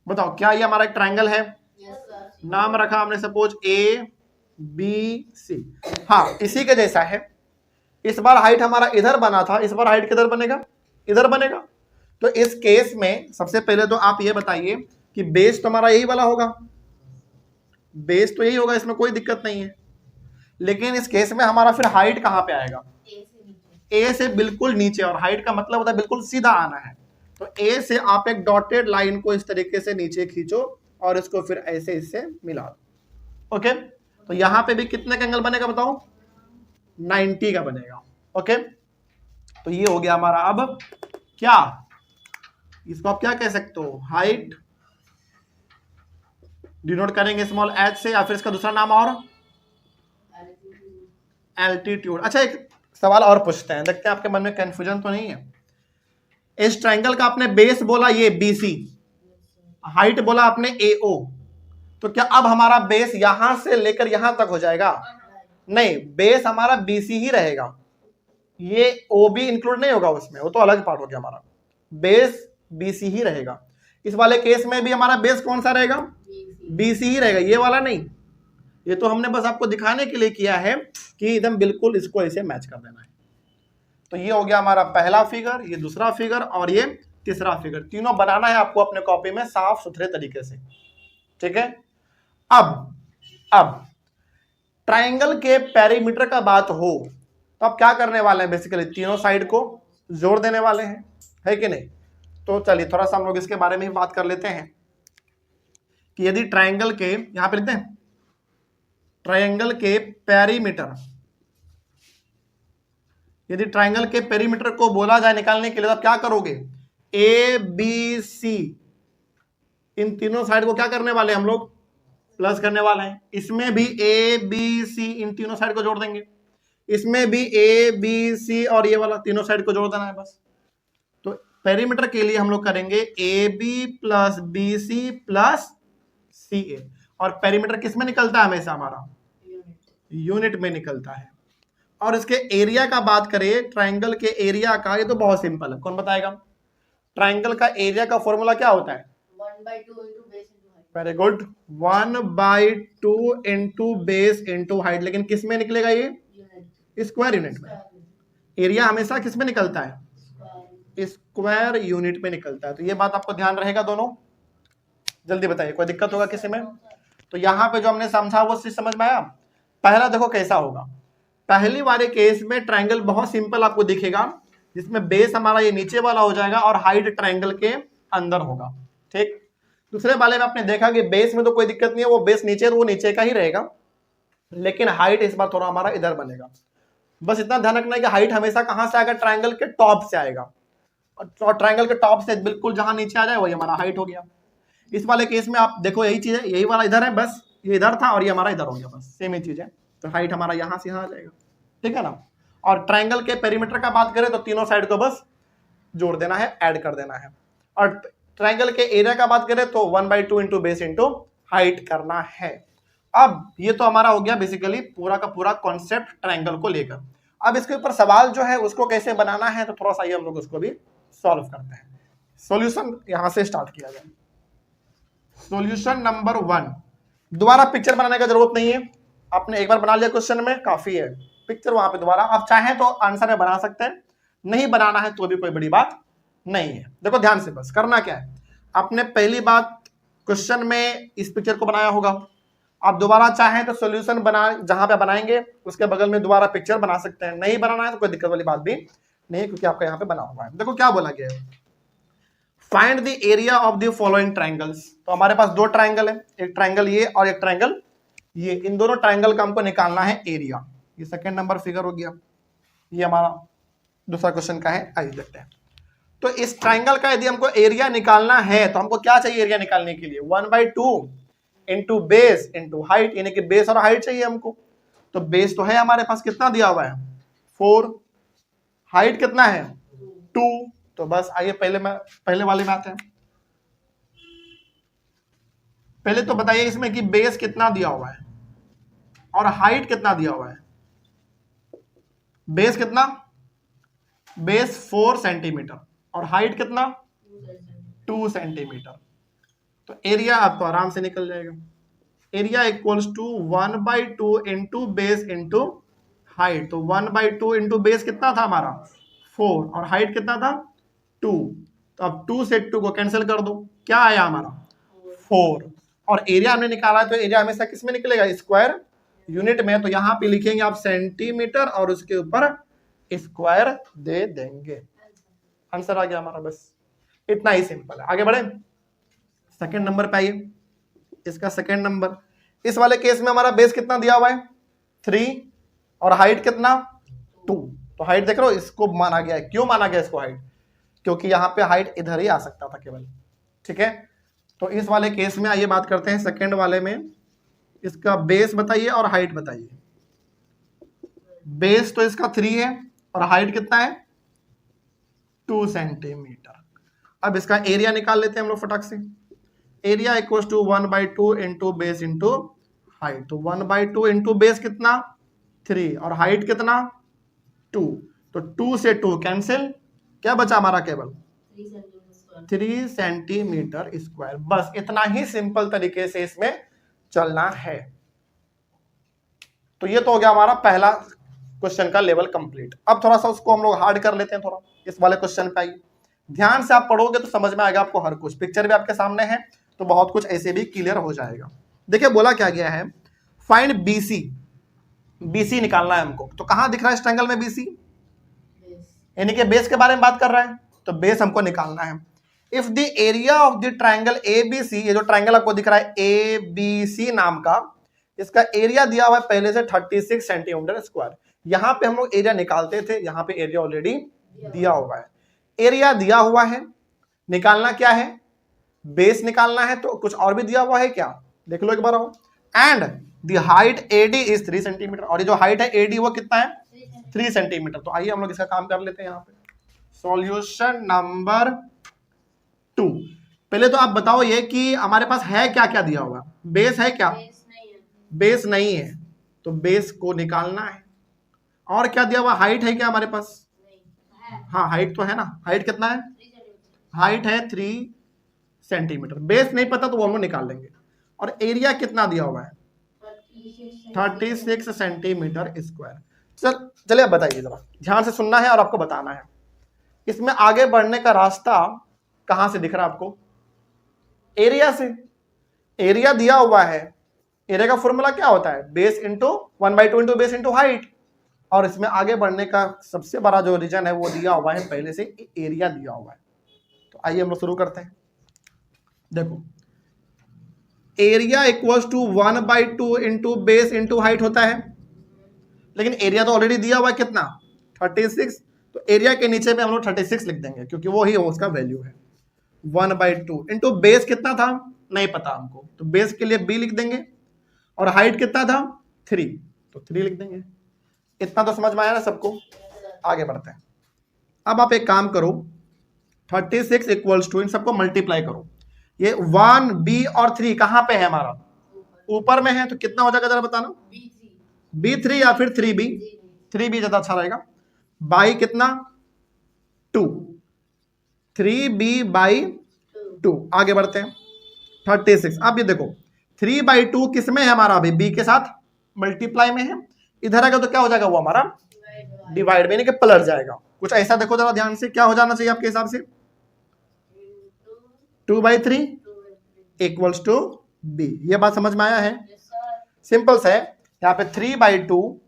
बताओ क्या ये हमारा एक ट्रायंगल है? नाम रखा हमने सपोज ए बी सी। हाँ, इसी के जैसा है। इस बार हाइट हमारा इधर बना था, इस बार हाइट किधर बनेगा? इधर बनेगा। तो इस केस में सबसे पहले तो आप ये बताइए कि बेस तो हमारा यही वाला होगा, बेस तो यही होगा, इसमें कोई दिक्कत नहीं है। लेकिन इस केस में हमारा फिर हाइट कहां पे आएगा? ए से बिल्कुल नीचे। और हाइट का मतलब होता है बिल्कुल सीधा आना है। तो ए से आप एक डॉटेड लाइन को इस तरीके से नीचे खींचो और इसको फिर ऐसे इससे मिला दो। ओके, तो यहां पे भी कितने का एंगल बनेगा बताओ? 90 का बनेगा। ओके, तो ये हो गया हमारा। अब क्या इसको आप क्या कह सकते हो? हाइट डिनोट करेंगे स्मॉल एच से, या फिर इसका दूसरा नाम और एल्टीट्यूड। अच्छा, एक सवाल और पूछते हैं, देखते हैं आपके मन में कंफ्यूजन तो नहीं है। इस ट्रायंगल का आपने बेस बोला ये बीसी, हाइट बोला आपने एओ, तो क्या अब हमारा बेस यहां से लेकर यहां तक हो जाएगा? नहीं, बेस हमारा बीसी ही रहेगा, ये ओ भी इंक्लूड नहीं होगा उसमें, वो तो अलग पार्ट हो गया हमारा। बेस बीसी ही रहेगा। इस वाले केस में भी हमारा बेस कौन सा रहेगा? बीसी ही रहेगा, ये वाला नहीं। ये तो हमने बस आपको दिखाने के लिए किया है कि एकदम बिल्कुल इसको ऐसे मैच कर देना है। तो ये हो गया हमारा पहला फिगर, ये दूसरा फिगर और ये तीसरा फिगर। तीनों बनाना है आपको अपने कॉपी में साफ सुथरे तरीके से, ठीक है। अब ट्रायंगल के पेरीमीटर का बात हो तो अब क्या करने वाले हैं? बेसिकली तीनों साइड को जोड़ देने वाले हैं, है कि नहीं। तो चलिए थोड़ा सा हम लोग इसके बारे में ही बात कर लेते हैं कि यदि ट्रायंगल के, यहां पे लिखते हैं ट्रायंगल के पेरीमीटर यदि ट्राइंगल के पेरीमीटर को बोला जाए निकालने के लिए तो आप क्या करोगे, ए बी सी, इन तीनों साइड को क्या करने वाले हम लोग, प्लस करने वाले हैं। इसमें भी ए बी सी, इन तीनों साइड को जोड़ देंगे। इसमें भी ए बी सी और ये वाला तीनों साइड को जोड़ देना है बस। तो पेरीमीटर के लिए हम लोग करेंगे A B plus B C plus C A. और पेरीमीटर किस में निकलता है हमेशा, हमारा यूनिट में निकलता है। और इसके एरिया का बात करें, ट्राइंगल के एरिया का, ये तो बहुत सिंपल है, कौन बताएगा। ट्राइंगल का एरिया का फॉर्मूला क्या होता है, 1/2 into base into height। Very good, 1/2 into base into height. लेकिन किस में निकलेगा ये, स्क्वायर यूनिट में। एरिया हमेशा किस में निकलता है, स्क्वायर यूनिट में निकलता है। तो ये बात आपको ध्यान रहेगा दोनों। जल्दी बताइए, कोई दिक्कत होगा किसी में। तो यहाँ पे जो हमने समझा वो चीज समझ में आया। पहला देखो कैसा होगा, पहली वाले केस में ट्राइंगल बहुत सिंपल आपको दिखेगा, जिसमें बेस हमारा ये नीचे वाला हो जाएगा और हाइट ट्राइंगल के अंदर होगा, ठीक। दूसरे वाले में आपने देखा कि बेस में तो कोई दिक्कत नहीं है, वो बेस नीचे तो वो नीचे का ही रहेगा, लेकिन हाइट इस बार थोड़ा हमारा इधर बनेगा। बस इतना ध्यान रखना है कि हाइट हमेशा कहां से आएगा, ट्राइंगल के टॉप से आएगा। और ट्राइंगल के टॉप से बिल्कुल जहां नीचे आ जाए वही हमारा हाइट हो गया। इस वाले केस में आप देखो यही चीज है, यही वाला इधर है, बस ये इधर था और ये हमारा इधर हो गया, बस सेम ही चीज है। तो हाइट हमारा यहां से यहां आ जाएगा, ठीक है ना। और ट्राइंगल के पेरीमीटर का बात करें तो तीनों साइड को बस जोड़ देना है, ऐड कर देना है। और ट्राइंगल के एरिया का बात करें तो 1/2 इंटू बेस इंटू हाइट करना है। अब ये तो हमारा हो गया बेसिकली पूरा का पूरा कॉन्सेप्ट ट्राइंगल को लेकर। अब इसके ऊपर सवाल जो है उसको कैसे बनाना है, तो थोड़ा सा ये हम लोग उसको भी सॉल्व करते हैं। सॉल्यूशन यहां से स्टार्ट किया जाए। सॉल्यूशन नंबर 1, दोबारा पिक्चर बनाने का जरूरत नहीं है, आपने एक बार बना लिया क्वेश्चन में काफी है। पिक्चर वहां पे दोबारा आप चाहें तो आंसर में बना सकते हैं, नहीं बनाना है तो भी कोई बड़ी बात नहीं है। देखो ध्यान से, बस करना क्या है, आपने पहली बात क्वेश्चन में इस पिक्चर को बनाया होगा, आप दोबारा चाहें तो सॉल्यूशन बना जहां पे बनाएंगे उसके बगल में दोबारा पिक्चर बना सकते हैं। नहीं बनाना है तो कोई दिक्कत वाली बात भी नहीं, क्योंकि आपका यहाँ पे बना हुआ है। देखो क्या बोला गया है, find the area of the following triangles. तो हमारे पास दो ट्राइंगल है, एक ट्राइंगल ये और एक ट्राइंगल ये, इन दोनों ट्राइंगल का हमको निकालना है एरिया। ये सेकंड नंबर फिगर हो गया, ये हमारा दूसरा क्वेश्चन का है, आइए देखते हैं। तो इस ट्राइंगल का यदि हमको एरिया निकालना है तो हमको क्या चाहिए एरिया निकालने के लिए, 1/2 इंटू बेस इंटू हाइट, यानी कि बेस और हाइट चाहिए हमको। तो बेस तो है हमारे पास, कितना दिया हुआ है 4, हाइट कितना है 2। तो बस आइए पहले वाले में आते हैं। पहले तो बताइए इसमें कि बेस कितना दिया हुआ है और हाइट कितना दिया हुआ है। बेस कितना, बेस 4 सेंटीमीटर और हाइट कितना 2 सेंटीमीटर। तो एरिया आपको आराम से निकल जाएगा, area equals to 1/2 into base into height. तो 1/2 इंटू बेस कितना था हमारा 4 और हाइट कितना था 2। तो अब 2 से 2 को कैंसिल कर दो, क्या आया हमारा 4। और एरिया हमने निकाला है तो एरिया हमेशा किस में निकलेगा, स्क्वायर यूनिट में। तो यहां पे लिखेंगे आप सेंटीमीटर और उसके ऊपर स्क्वायर दे देंगे, आंसर आ गया हमारा। बस इतना ही सिंपल है। आगे बढ़े, सेकंड नंबर पे आइए। इसका सेकंड नंबर, इस वाले केस में हमारा बेस कितना दिया हुआ है 3 और हाइट कितना 2। तो हाइट देख रहे हो, इसको माना गया है। क्यों माना गया इसको हाइट, क्योंकि यहाँ पे हाइट इधर ही आ सकता था केवल, ठीक है। तो इस वाले केस में आइए बात करते हैं सेकंड वाले में। इसका बेस बताइए और हाइट बताइए। बेस तो इसका 3 है और हाइट कितना है 2 सेंटीमीटर। अब इसका एरिया निकाल लेते हैं हम लोग फटाक से। Area equal to 1/2 into base into height. तो 1/2 इंटू बेस कितना 3 और हाइट कितना 2। तो 2 से 2 कैंसिल, क्या बचा हमारा केवल 3 सेंटीमीटर स्क्वायर। बस इतना ही सिंपल तरीके से इसमें चलना है। तो ये तो हो गया हमारा पहला क्वेश्चन का लेवल कंप्लीट। अब थोड़ा सा उसको हम लोग हार्ड कर लेते हैं थोड़ा। इस वाले क्वेश्चन पे आइए, ध्यान से आप पढ़ोगे तो समझ में आएगा आपको हर कुछ। पिक्चर भी आपके सामने है तो बहुत कुछ ऐसे भी क्लियर हो जाएगा। देखिए बोला क्या गया है, फाइंड बीसी। बीसी निकालना है हमको। तो कहां दिख रहा है इस ट्रायंगल में बीसी, यानी कि बेस के बारे में बात कर रहा है, तो बेस हमको निकालना है। If the area of the triangle ABC, ये जो ट्रायंगल आपको दिख रहा है एबीसी नाम का, इसका एरिया दिया हुआ है पहले से 36 सेंटीमीटर स्क्वायर। यहाँ पे हम लोग एरिया निकालते थे, यहाँ पे एरिया ऑलरेडी दिया हुआ है। एरिया दिया हुआ है, निकालना क्या है, बेस निकालना है। तो कुछ और भी दिया हुआ है क्या, देख लो एक बार आओ। And the height AD is 3 centimetre, और ये जो हाइट है AD वो कितना है, 3 सेंटीमीटर। तो आइए हम लोग इसका काम कर लेते हैं यहाँ पे। सॉल्यूशन नंबर 2, पहले तो आप बताओ ये कि हमारे पास है क्या क्या दिया हुआ, बेस है क्या, बेस नहीं है, तो बेस को निकालना है। और क्या दिया हुआ, हाइट है क्या हमारे पास, हाँ हाइट तो है ना, हाइट कितना है, हाइट है 3 सेंटीमीटर। बेस नहीं पता तो वो हम लोग निकाल लेंगे। और एरिया कितना दिया हुआ है, 36 सेंटीमीटर स्क्वायर। चलिए आप बताइए, जरा ध्यान से सुनना है और आपको बताना है। इसमें आगे बढ़ने का रास्ता कहां से दिख रहा है आपको, एरिया से। एरिया दिया हुआ है, एरिया का फॉर्मूला क्या होता है, base into 1/2 into base into height. और इसमें आगे बढ़ने का सबसे बड़ा जो रीजन है वो दिया हुआ है पहले से, एरिया दिया हुआ है। तो आइए हम लोग शुरू करते हैं। देखो area equals to 1/2 into base into height होता है, लेकिन एरिया तो ऑलरेडी दिया हुआ है कितना, 36। तो एरिया के नीचे में हम लोग 36 लिख देंगे, क्योंकि वो ही उसका वैल्यू है। 1/2 इंटू बेस कितना था नहीं पता हमको, तो बेस के लिए B लिख देंगे। और हाइट कितना था 3, तो 3 लिख देंगे। इतना तो समझ में आया ना सबको, आगे बढ़ते हैं। अब आप एक काम करो, 36 इक्वल्स टू, इन सबको मल्टीप्लाई करो। ये 1, B और 3 कहां पे है हमारा, ऊपर में है, तो कितना हो जाएगा जरा बताना, B3 या फिर 3B, 3B ज्यादा अच्छा रहेगा। बाई कितना 2, 3B/2। आगे बढ़ते हैं 36। अब ये देखो 3/2 किस में है हमारा, अभी B के साथ मल्टीप्लाई में है। इधर आएगा तो क्या हो जाएगा, वो हमारा डिवाइड में, यानी कि पलट जाएगा। कुछ ऐसा देखो जरा ध्यान से, क्या हो जाना चाहिए आपके हिसाब से, 2/3 इक्वल्स टू B। ये बात समझ में आया है, सिंपल से। यहाँ पे 3/2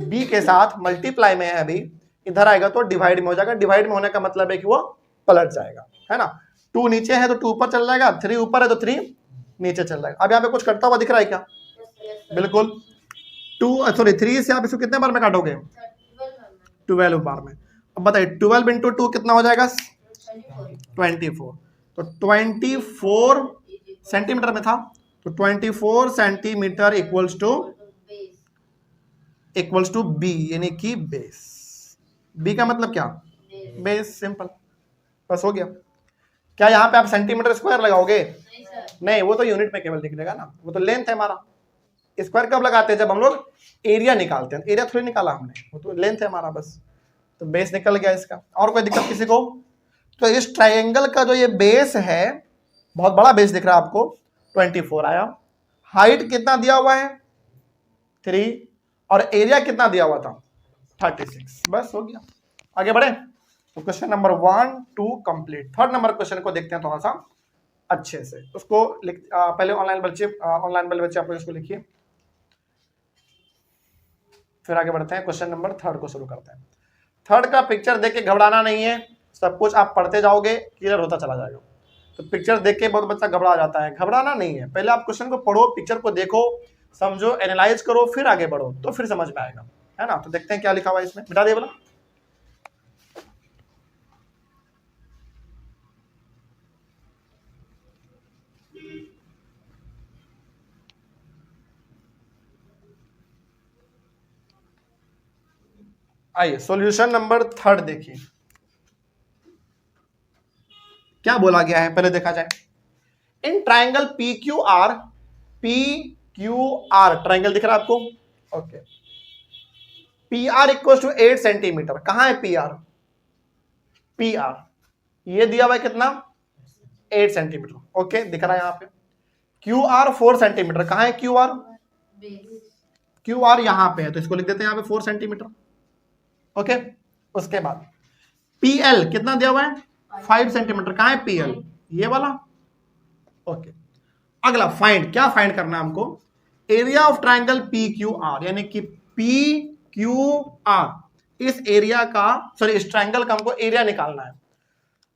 B के साथ मल्टीप्लाई में है अभी, इधर आएगा तो डिवाइड में हो जाएगा। डिवाइड में होने का मतलब है कि वो पलट जाएगा, है ना। 2 नीचे है तो 2 ऊपर चल जाएगा, 3 ऊपर है तो 3 नीचे चल जाएगा। अब यहाँ पे कुछ करता हुआ दिख रहा है क्या, बिल्कुल 3 से आप इसको कितने बार में काटोगे, 12 बार में। अब बताइए 12 इंटू 2 कितना हो जाएगा, 24। तो 24 सेंटीमीटर में था, तो 24 सेंटीमीटर इक्वल्स टू B, यानी कि बेस। B का मतलब क्या, बेस, सिंपल, बस हो गया। क्या यहाँ पे आप सेंटीमीटर स्क्वायर लगाओगे, नहीं, वो तो यूनिट में केवल दिख जाएगा ना, वो तो लेंथ है हमारा। स्क्वायर कब लगाते हैं, जब हम लोग एरिया निकालते हैं। एरिया थोड़ी निकाला हमने, वो तो लेंथ है हमारा बस। तो बेस निकल गया इसका। और कोई दिक्कत किसी को, तो इस ट्रायंगल का जो ये बेस है, बहुत बड़ा बेस दिख रहा है आपको, 24 आया। हाइट कितना दिया हुआ है 3, और एरिया कितना दिया हुआ था 36, बस हो गया। आगे बढ़े, तो question number 1, 2 complete. Third number question को देखते हैं थोड़ा सा अच्छे से। उसको पहले ऑनलाइन वाले बच्चे आप लोग इसको लिखिए, फिर आगे बढ़ते हैं। क्वेश्चन नंबर 3 को शुरू करते हैं। 3 का पिक्चर देख के घबराना नहीं है, सब कुछ आप पढ़ते जाओगे क्लियर होता चला जाएगा। तो पिक्चर देख के बहुत बच्चा घबरा जाता है, घबराना नहीं है। पहले आप क्वेश्चन को पढ़ो, पिक्चर को देखो, समझो, एनालाइज करो, फिर आगे बढ़ो, तो फिर समझ में आएगा, है ना। तो देखते हैं क्या लिखा हुआ है इसमें, मिटा दिए बोला। आइए सॉल्यूशन नंबर 3 देखिए क्या बोला गया है, पहले देखा जाए। इन ट्राइंगल PQR, ट्राइंगल दिख रहा है आपको, okay. PR equal to 8 centimetre, कहां है PR ये दिया हुआ है कितना, 8 सेंटीमीटर, ओके, दिख रहा है यहाँ पे। QR 4 सेंटीमीटर, कहां है QR यहां पे है, तो इसको लिख देते हैं यहाँ पे 4 सेंटीमीटर, ओके। उसके बाद PL कितना दिया हुआ है 5 सेंटीमीटर, कहां है PL ये वाला, ओके। अगला फाइंड, क्या फाइंड करना है हमको, एरिया ऑफ ट्राइंगल PQR, यानी कि PQR, इस एरिया का, सॉरी इस ट्राइंगल का हमको एरिया निकालना है।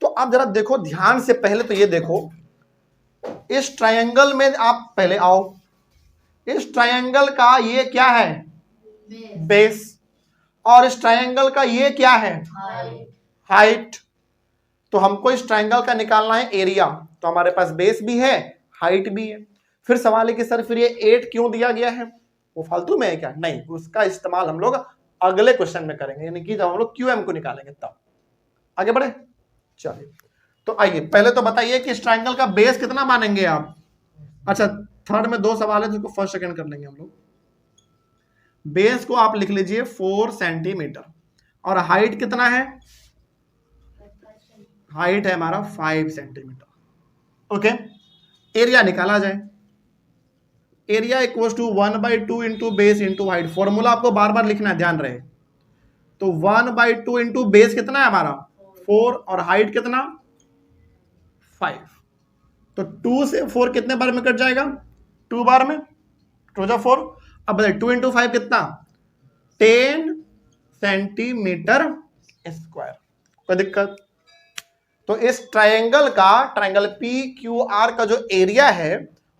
तो आप जरा देखो ध्यान से, पहले तो ये देखो, इस ट्राइंगल में आप पहले आओ, इस ट्राइंगल का ये क्या है, बेस। और इस ट्रायंगल का ये क्या है, हाइट। हाइट। तो हमको इस ट्रायंगल का निकालना है एरिया, तो हमारे पास बेस भी है, हाइट भी है। फिर सवाल है कि सर फिर ये 8 क्यों दिया गया है, वो फालतू में है क्या? नहीं, उसका इस्तेमाल हम लोग अगले क्वेश्चन में करेंगे, यानी कि जब हम लोग क्यूएम को निकालेंगे तब। आगे बढ़े, चलिए। तो आइए पहले तो बताइए कि इस ट्रायंगल का बेस कितना मानेंगे आप। अच्छा, थर्ड में 2 सवाल है जिसको फर्स्ट सेकंड कर लेंगे हम लोग। बेस को आप लिख लीजिए 4 सेंटीमीटर, और हाइट कितना है, हाइट है हमारा 5 सेंटीमीटर। ओके, एरिया निकाला जाए। Area equals to 1/2 into base into height. Formula आपको बार बार लिखना है, ध्यान रहे। तो 1/2 इंटू बेस कितना है हमारा 4, और हाइट कितना 5। तो 2 से 4 कितने बार में कट जाएगा, 2 बार में, 2 जा 4। अब बताइए 2 इंटू 5 कितना, 10 सेंटीमीटर स्क्वायर। कोई दिक्कत? तो इस ट्रायंगल का, ट्रायंगल पी क्यू आर का जो एरिया है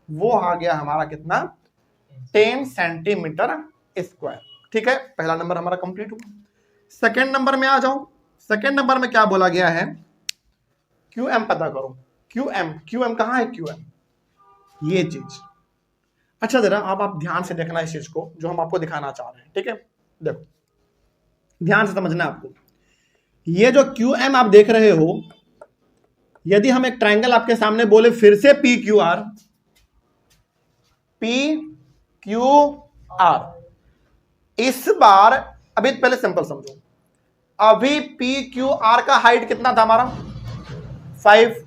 वो आ गया हमारा कितना, 10 सेंटीमीटर स्क्वायर। ठीक है, पहला नंबर हमारा कंप्लीट हुआ। सेकंड नंबर में आ जाओ। सेकंड नंबर में क्या बोला गया है, क्यू एम पता करो। क्यू एम कहां है, क्यू एम, ये चीज। अच्छा जरा अब आप ध्यान से देखना इस चीज को जो हम आपको दिखाना चाह रहे हैं। ठीक है, देखो ध्यान से समझना आपको। ये जो क्यू एम आप देख रहे हो, यदि हम एक ट्रायंगल आपके सामने बोले फिर से P Q R, P Q R, इस बार अभी पहले सिंपल समझो। अभी पी क्यू आर का हाइट कितना था हमारा, 5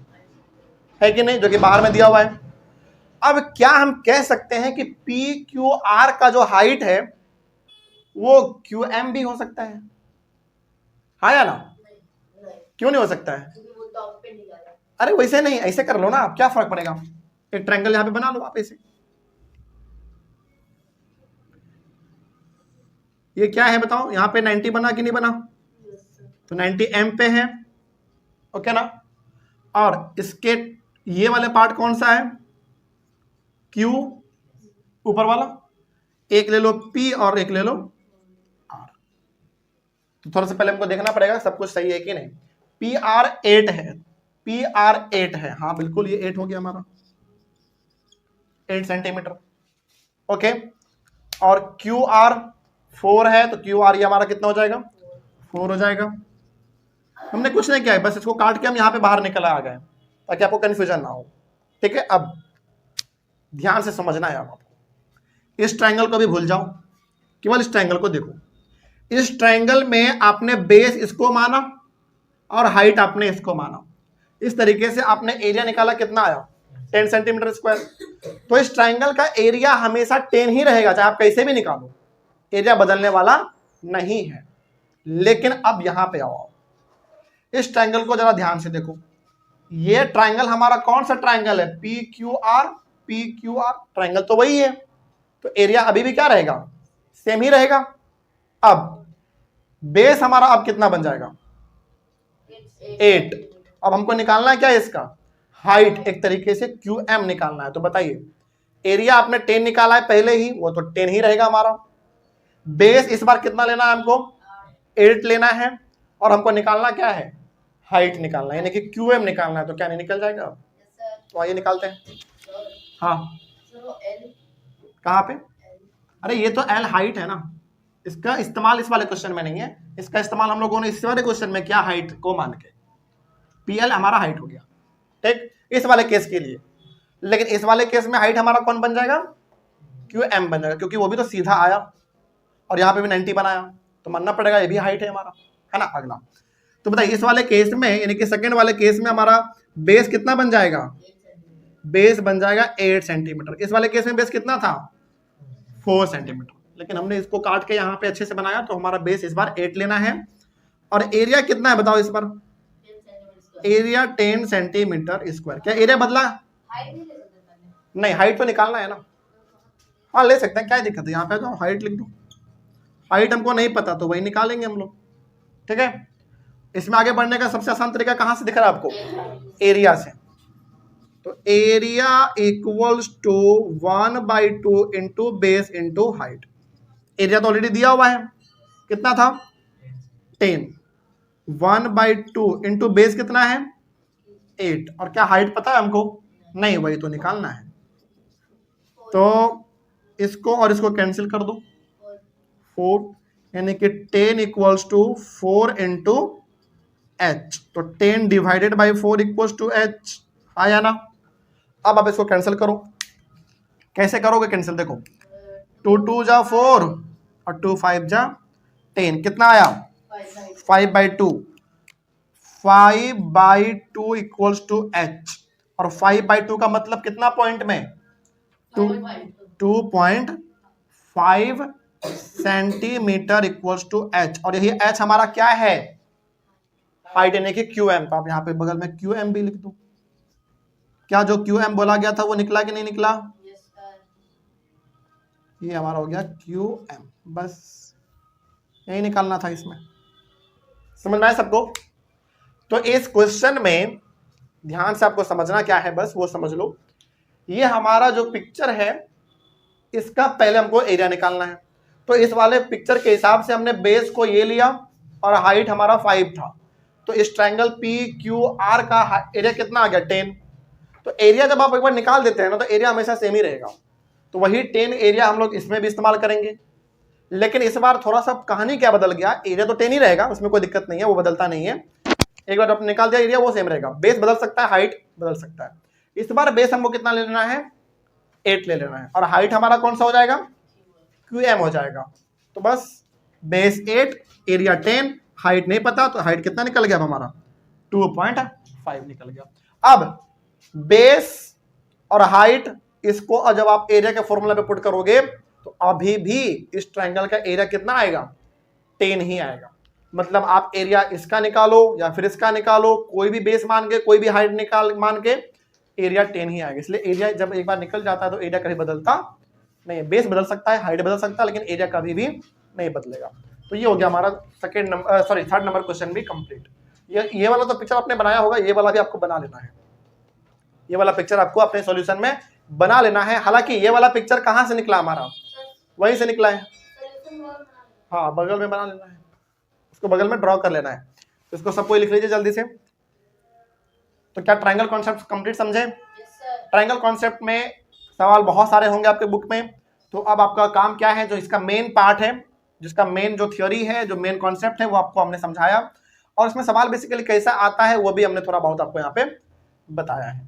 है कि नहीं, जो कि बाहर में दिया हुआ है। अब क्या हम कह सकते हैं कि पी क्यू आर का जो हाइट है वो क्यू एम भी हो सकता है, हाँ या ना? क्यों नहीं हो सकता है? वो टॉप पे नहीं जा रहा। अरे वैसे नहीं, ऐसे कर लो ना, आप क्या फर्क पड़ेगा, एक ट्रायंगल यहां पे बना लो आप ऐसे। ये क्या है बताओ, यहां पे 90 बना कि नहीं बना, तो 90 एम पे है, ओके ना। और इसके ये वाले पार्ट कौन सा है, क्यू, ऊपर वाला। एक ले लो पी और एक ले लो आर। तो थोड़ा सा पहले हमको देखना पड़ेगा सब कुछ सही है कि नहीं। पी आर 8 है, पी आर 8 है, हाँ बिल्कुल ये 8 हो गया हमारा, 8 सेंटीमीटर। ओके, और क्यू आर 4 है, तो क्यू आर ये हमारा कितना हो जाएगा, 4 हो जाएगा। हमने कुछ नहीं किया है, बस इसको काट के हम यहाँ पे बाहर निकल आ गए ताकि आपको कंफ्यूजन ना हो। ठीक है, अब ध्यान से समझना है आपको। इस ट्रायंगल को भी भूल जाओ, केवल इस ट्रायंगल को देखो। इस ट्रायंगल में आपने बेस इसको माना और हाइट आपने इसको माना। इस तरीके से आपने एरिया निकाला, कितना आया, 10 सेंटीमीटर स्क्वायर। तो इस ट्रायंगल का एरिया हमेशा 10 ही रहेगा, चाहे आप कैसे भी निकालो, एरिया बदलने वाला नहीं है। लेकिन अब यहां पे आओ, इस ट्रायंगल को जरा ध्यान से देखो। ये ट्रायंगल हमारा कौन सा ट्रायंगल है, P Q R, P Q R triangle तो वही है। तो एरिया अभी भी क्या रहेगा, सेम ही रहेगा। अब बेस हमारा अब कितना बन जाएगा, 8। अब हमको निकालना है क्या इसका, हाइट, एक तरीके से क्यू एम निकालना है। तो बताइए, एरिया आपने 10 निकाला है पहले ही, वो तो 10 ही रहेगा हमारा। बेस इस बार कितना लेना है हमको, 8 लेना है, और हमको निकालना क्या है, हाइट निकालना है, यानी कि क्यू एम निकालना है। तो क्या नहीं निकल जाएगा, तो आइए निकालते हैं। हाँ, कहाँ पे, अरे ये तो एल हाइट है ना, इसका इस्तेमाल इस वाले क्वेश्चन में नहीं है, इसका इस्तेमाल हम लोगों ने इस वाले क्वेश्चन में किया, हाइट को मान के। पीएल हमारा हाइट हो गया, ठीक, इस वाले केस के लिए। लेकिन इस वाले केस में हाइट हमारा कौन बन जाएगा, क्यू एम बन जाएगा, क्योंकि वो भी तो सीधा आया और यहाँ पे भी 90 बनाया, तो मानना पड़ेगा ये भी हाइट है हमारा, है ना। अगला तो बताइए, इस वाले केस में यानी कि सेकंड वाले केस में हमारा बेस कितना बन जाएगा, बेस बन जाएगा 8 सेंटीमीटर। इस वाले केस में बेस कितना था, 4 सेंटीमीटर। लेकिन हमने इसको काट के यहाँ पे अच्छे से बनाया, तो हमारा बेस इस बार 8 लेना है। और एरिया कितना है बताओ इस बार, एरिया 10 सेंटीमीटर स्क्वायर। क्या एरिया बदला, नहीं, हाइट तो निकालना है ना, हाँ ले सकते हैं, क्या दिक्कत है, यहाँ पे जाओ हाइट लिख दो। हाइट हमको नहीं पता तो वही निकालेंगे हम लोग, ठीक है। इसमें आगे बढ़ने का सबसे आसान तरीका कहां से दिख रहा है आपको, एरिया से। तो area equals to 1/2 into base into height. Area तो ऑलरेडी दिया हुआ है, कितना था 10, 1/2 इंटू बेस कितना है 8, और क्या हाइट पता है हमको नहीं, वही तो निकालना है। तो इसको और इसको कैंसिल कर दो, 4 यानी कि 10 इक्वल्स टू 4 इंटू एच, तो 10 divided by 4 equals to H, आया ना। अब आप इसको कैंसिल करो, कैसे करोगे कैंसिल, देखो 2 2 जा 4 और 2 5 जा 10, कितना आया 5/2, 5/2 इक्वल्स टू एच, और 5/2 का मतलब कितना पॉइंट में 2.5 सेंटीमीटर इक्वल्स टू एच, और यही एच हमारा क्या है हाइट यानी कि QM। तो आप यहाँ पे बगल में QM भी लिख दो। क्या जो QM बोला गया था वो निकला कि नहीं निकला, ये हमारा हो गया QM, बस यही निकालना था इसमें, समझ में आया सबको। तो इस क्वेश्चन में ध्यान से आपको समझना क्या है, बस वो समझ लो। ये हमारा जो पिक्चर है इसका पहले हमको एरिया निकालना है, तो इस वाले पिक्चर के हिसाब से हमने बेस को ये लिया और हाइट हमारा 5 था, तो इस ट्रायंगल PQR का एरिया कितना आ गया 10। तो एरिया जब आप एक बार निकाल देते हैं ना तो एरिया हमेशा सेम ही रहेगा, तो वही 10 एरिया हम लोग इसमें भी इस्तेमाल करेंगे। लेकिन इस बार थोड़ा सा कहानी क्या बदल गया, एरिया तो 10 ही रहेगा, उसमें कोई दिक्कत नहीं है, वो बदलता नहीं है। एक बार आपने निकाल दिया एरिया वो सेम रहेगा, बेस बदल सकता है, हाइट बदल सकता है। इस बार बेस हमको कितना ले लेना है 8 ले लेना है, और हाइट हमारा कौन सा हो जाएगा QM हो जाएगा। तो बस बेस 8 एरिया 10, हाइट नहीं पता तो हाइट कितना निकल गया हमारा 2.5 निकल गया। अब बेस और हाइट इसको जब आप एरिया के फॉर्मूला पे पुट करोगे तो अभी भी इस ट्रायंगल का एरिया कितना आएगा 10 ही आएगा। मतलब आप एरिया इसका निकालो या फिर इसका निकालो, कोई भी बेस मान के कोई भी हाइट निकाल मान के एरिया 10 ही आएगा। इसलिए एरिया जब एक बार निकल जाता है तो एरिया कभी बदलता नहीं, बेस बदल सकता है, हाइट बदल सकता है, लेकिन एरिया कभी भी नहीं बदलेगा। तो ये हो गया हमारा थर्ड नंबर क्वेश्चन भी कंप्लीट। ये वाला तो पिक्चर आपने बनाया होगा, ये वाला भी आपको बना लेना है, ये वाला पिक्चर आपको अपने सॉल्यूशन में बना लेना है। हालांकि ये वाला पिक्चर कहां से निकला हमारा, वहीं से निकला है, हाँ बगल में बना लेना है, उसको बगल में ड्रॉ कर लेना है। तो इसको सबको लिख लीजिए जल्दी से। तो क्या ट्रायंगल कॉन्सेप्ट कंप्लीट समझे? ट्रायंगल कॉन्सेप्ट में सवाल बहुत सारे होंगे आपके बुक में, तो अब आपका काम क्या है, जो इसका मेन पार्ट है, जिसका मेन जो थ्योरी है, जो मेन कॉन्सेप्ट है, वो आपको हमने समझाया, और इसमें सवाल बेसिकली कैसा आता है वो भी हमने थोड़ा बहुत आपको यहाँ पे बताया है।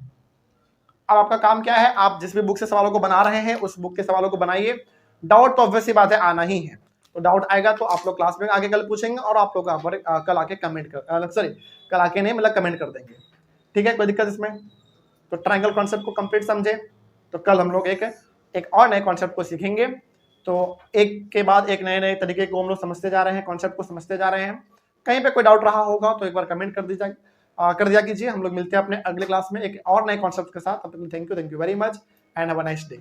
अब आपका काम क्या है, आप जिस भी बुक से सवालों को बना रहे हैं उस बुक के सवालों को बनाइए। डाउट तो ऑब्वियस सी बात है आना ही है, तो डाउट आएगा तो आप लोग क्लास में आगे कल पूछेंगे और आप लोग कल आके कमेंट कर कल आके नहीं मतलब कमेंट कर देंगे, ठीक है, कोई दिक्कत इसमें। तो ट्रायंगल कॉन्सेप्ट को कंप्लीट समझे, तो कल हम लोग एक और नए कॉन्सेप्ट को सीखेंगे। तो एक के बाद एक नए नए तरीके को हम लोग समझते जा रहे हैं, कॉन्सेप्ट को समझते जा रहे हैं। कहीं पे कोई डाउट रहा होगा तो एक बार कमेंट कर दिया कीजिए। हम लोग मिलते हैं अपने अगले क्लास में एक और नए कॉन्सेप्ट के साथ। तब तक thank you very much and have a nice day.